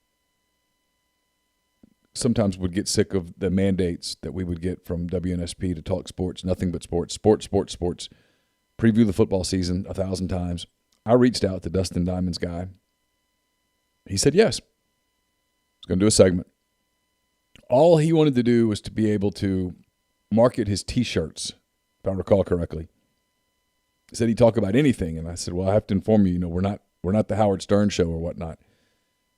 A: sometimes would get sick of the mandates that we would get from WNSP to talk sports, nothing but sports, sports, preview the football season 1,000 times. I reached out to Dustin Diamond's guy. He said yes. He's going to do a segment. All he wanted to do was to be able to market his T-shirts, if I recall correctly. He said he'd talk about anything, and I said, well, I have to inform you, we're not the Howard Stern show or whatnot.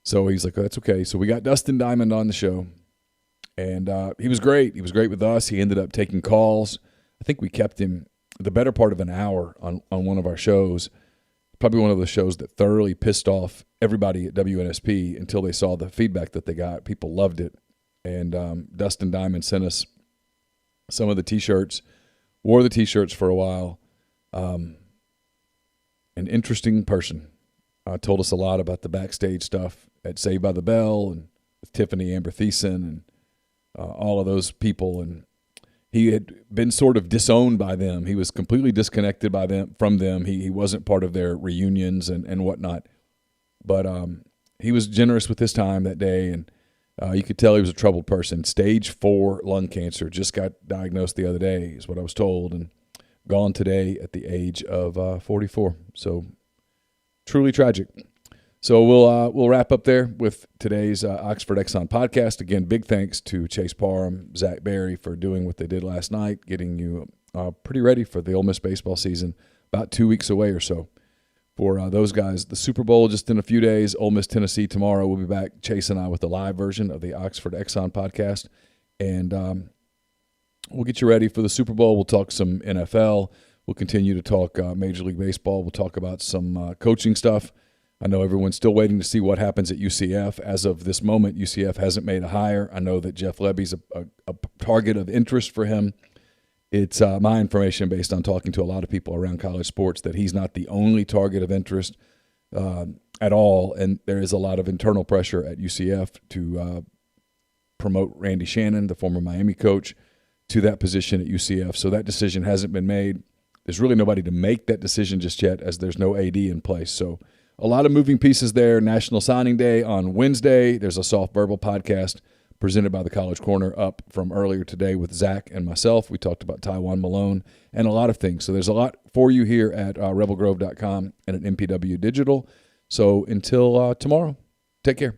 A: So he's like, oh, that's okay. So we got Dustin Diamond on the show, and he was great. He was great with us. He ended up taking calls. I think we kept him the better part of an hour on one of our shows, probably one of the shows that thoroughly pissed off everybody at WNSP until they saw the feedback that they got. People loved it. And Dustin Diamond sent us some of the T-shirts, wore the T-shirts for a while. An interesting person. Told us a lot about the backstage stuff at Saved by the Bell and with Tiffany Amber Thiessen and all of those people. And he had been sort of disowned by them. He was completely disconnected from them. He wasn't part of their reunions and whatnot. But he was generous with his time that day, and you could tell he was a troubled person. Stage 4 lung cancer, just got diagnosed the other day is what I was told, and gone today at the age of 44. So truly tragic. So we'll wrap up there with today's Oxford Exxon podcast. Again, big thanks to Chase Parham, Zach Berry for doing what they did last night, getting you pretty ready for the Ole Miss baseball season, about 2 weeks away or so. For those guys, the Super Bowl just in a few days, Ole Miss, Tennessee tomorrow. We'll be back, Chase and I, with the live version of the Oxford Exxon podcast. And we'll get you ready for the Super Bowl. We'll talk some NFL. We'll continue to talk Major League Baseball. We'll talk about some coaching stuff. I know everyone's still waiting to see what happens at UCF. As of this moment, UCF hasn't made a hire. I know that Jeff Lebby's a target of interest for him. It's my information based on talking to a lot of people around college sports that he's not the only target of interest at all, and there is a lot of internal pressure at UCF to promote Randy Shannon, the former Miami coach, to that position at UCF. So that decision hasn't been made. There's really nobody to make that decision just yet, as there's no AD in place. So a lot of moving pieces there. National Signing Day on Wednesday. There's a Soft Verbal podcast presented by the College Corner up from earlier today with Zach and myself. We talked about Taiwan Malone and a lot of things. So there's a lot for you here at rebelgrove.com and at MPW Digital. So until tomorrow, take care.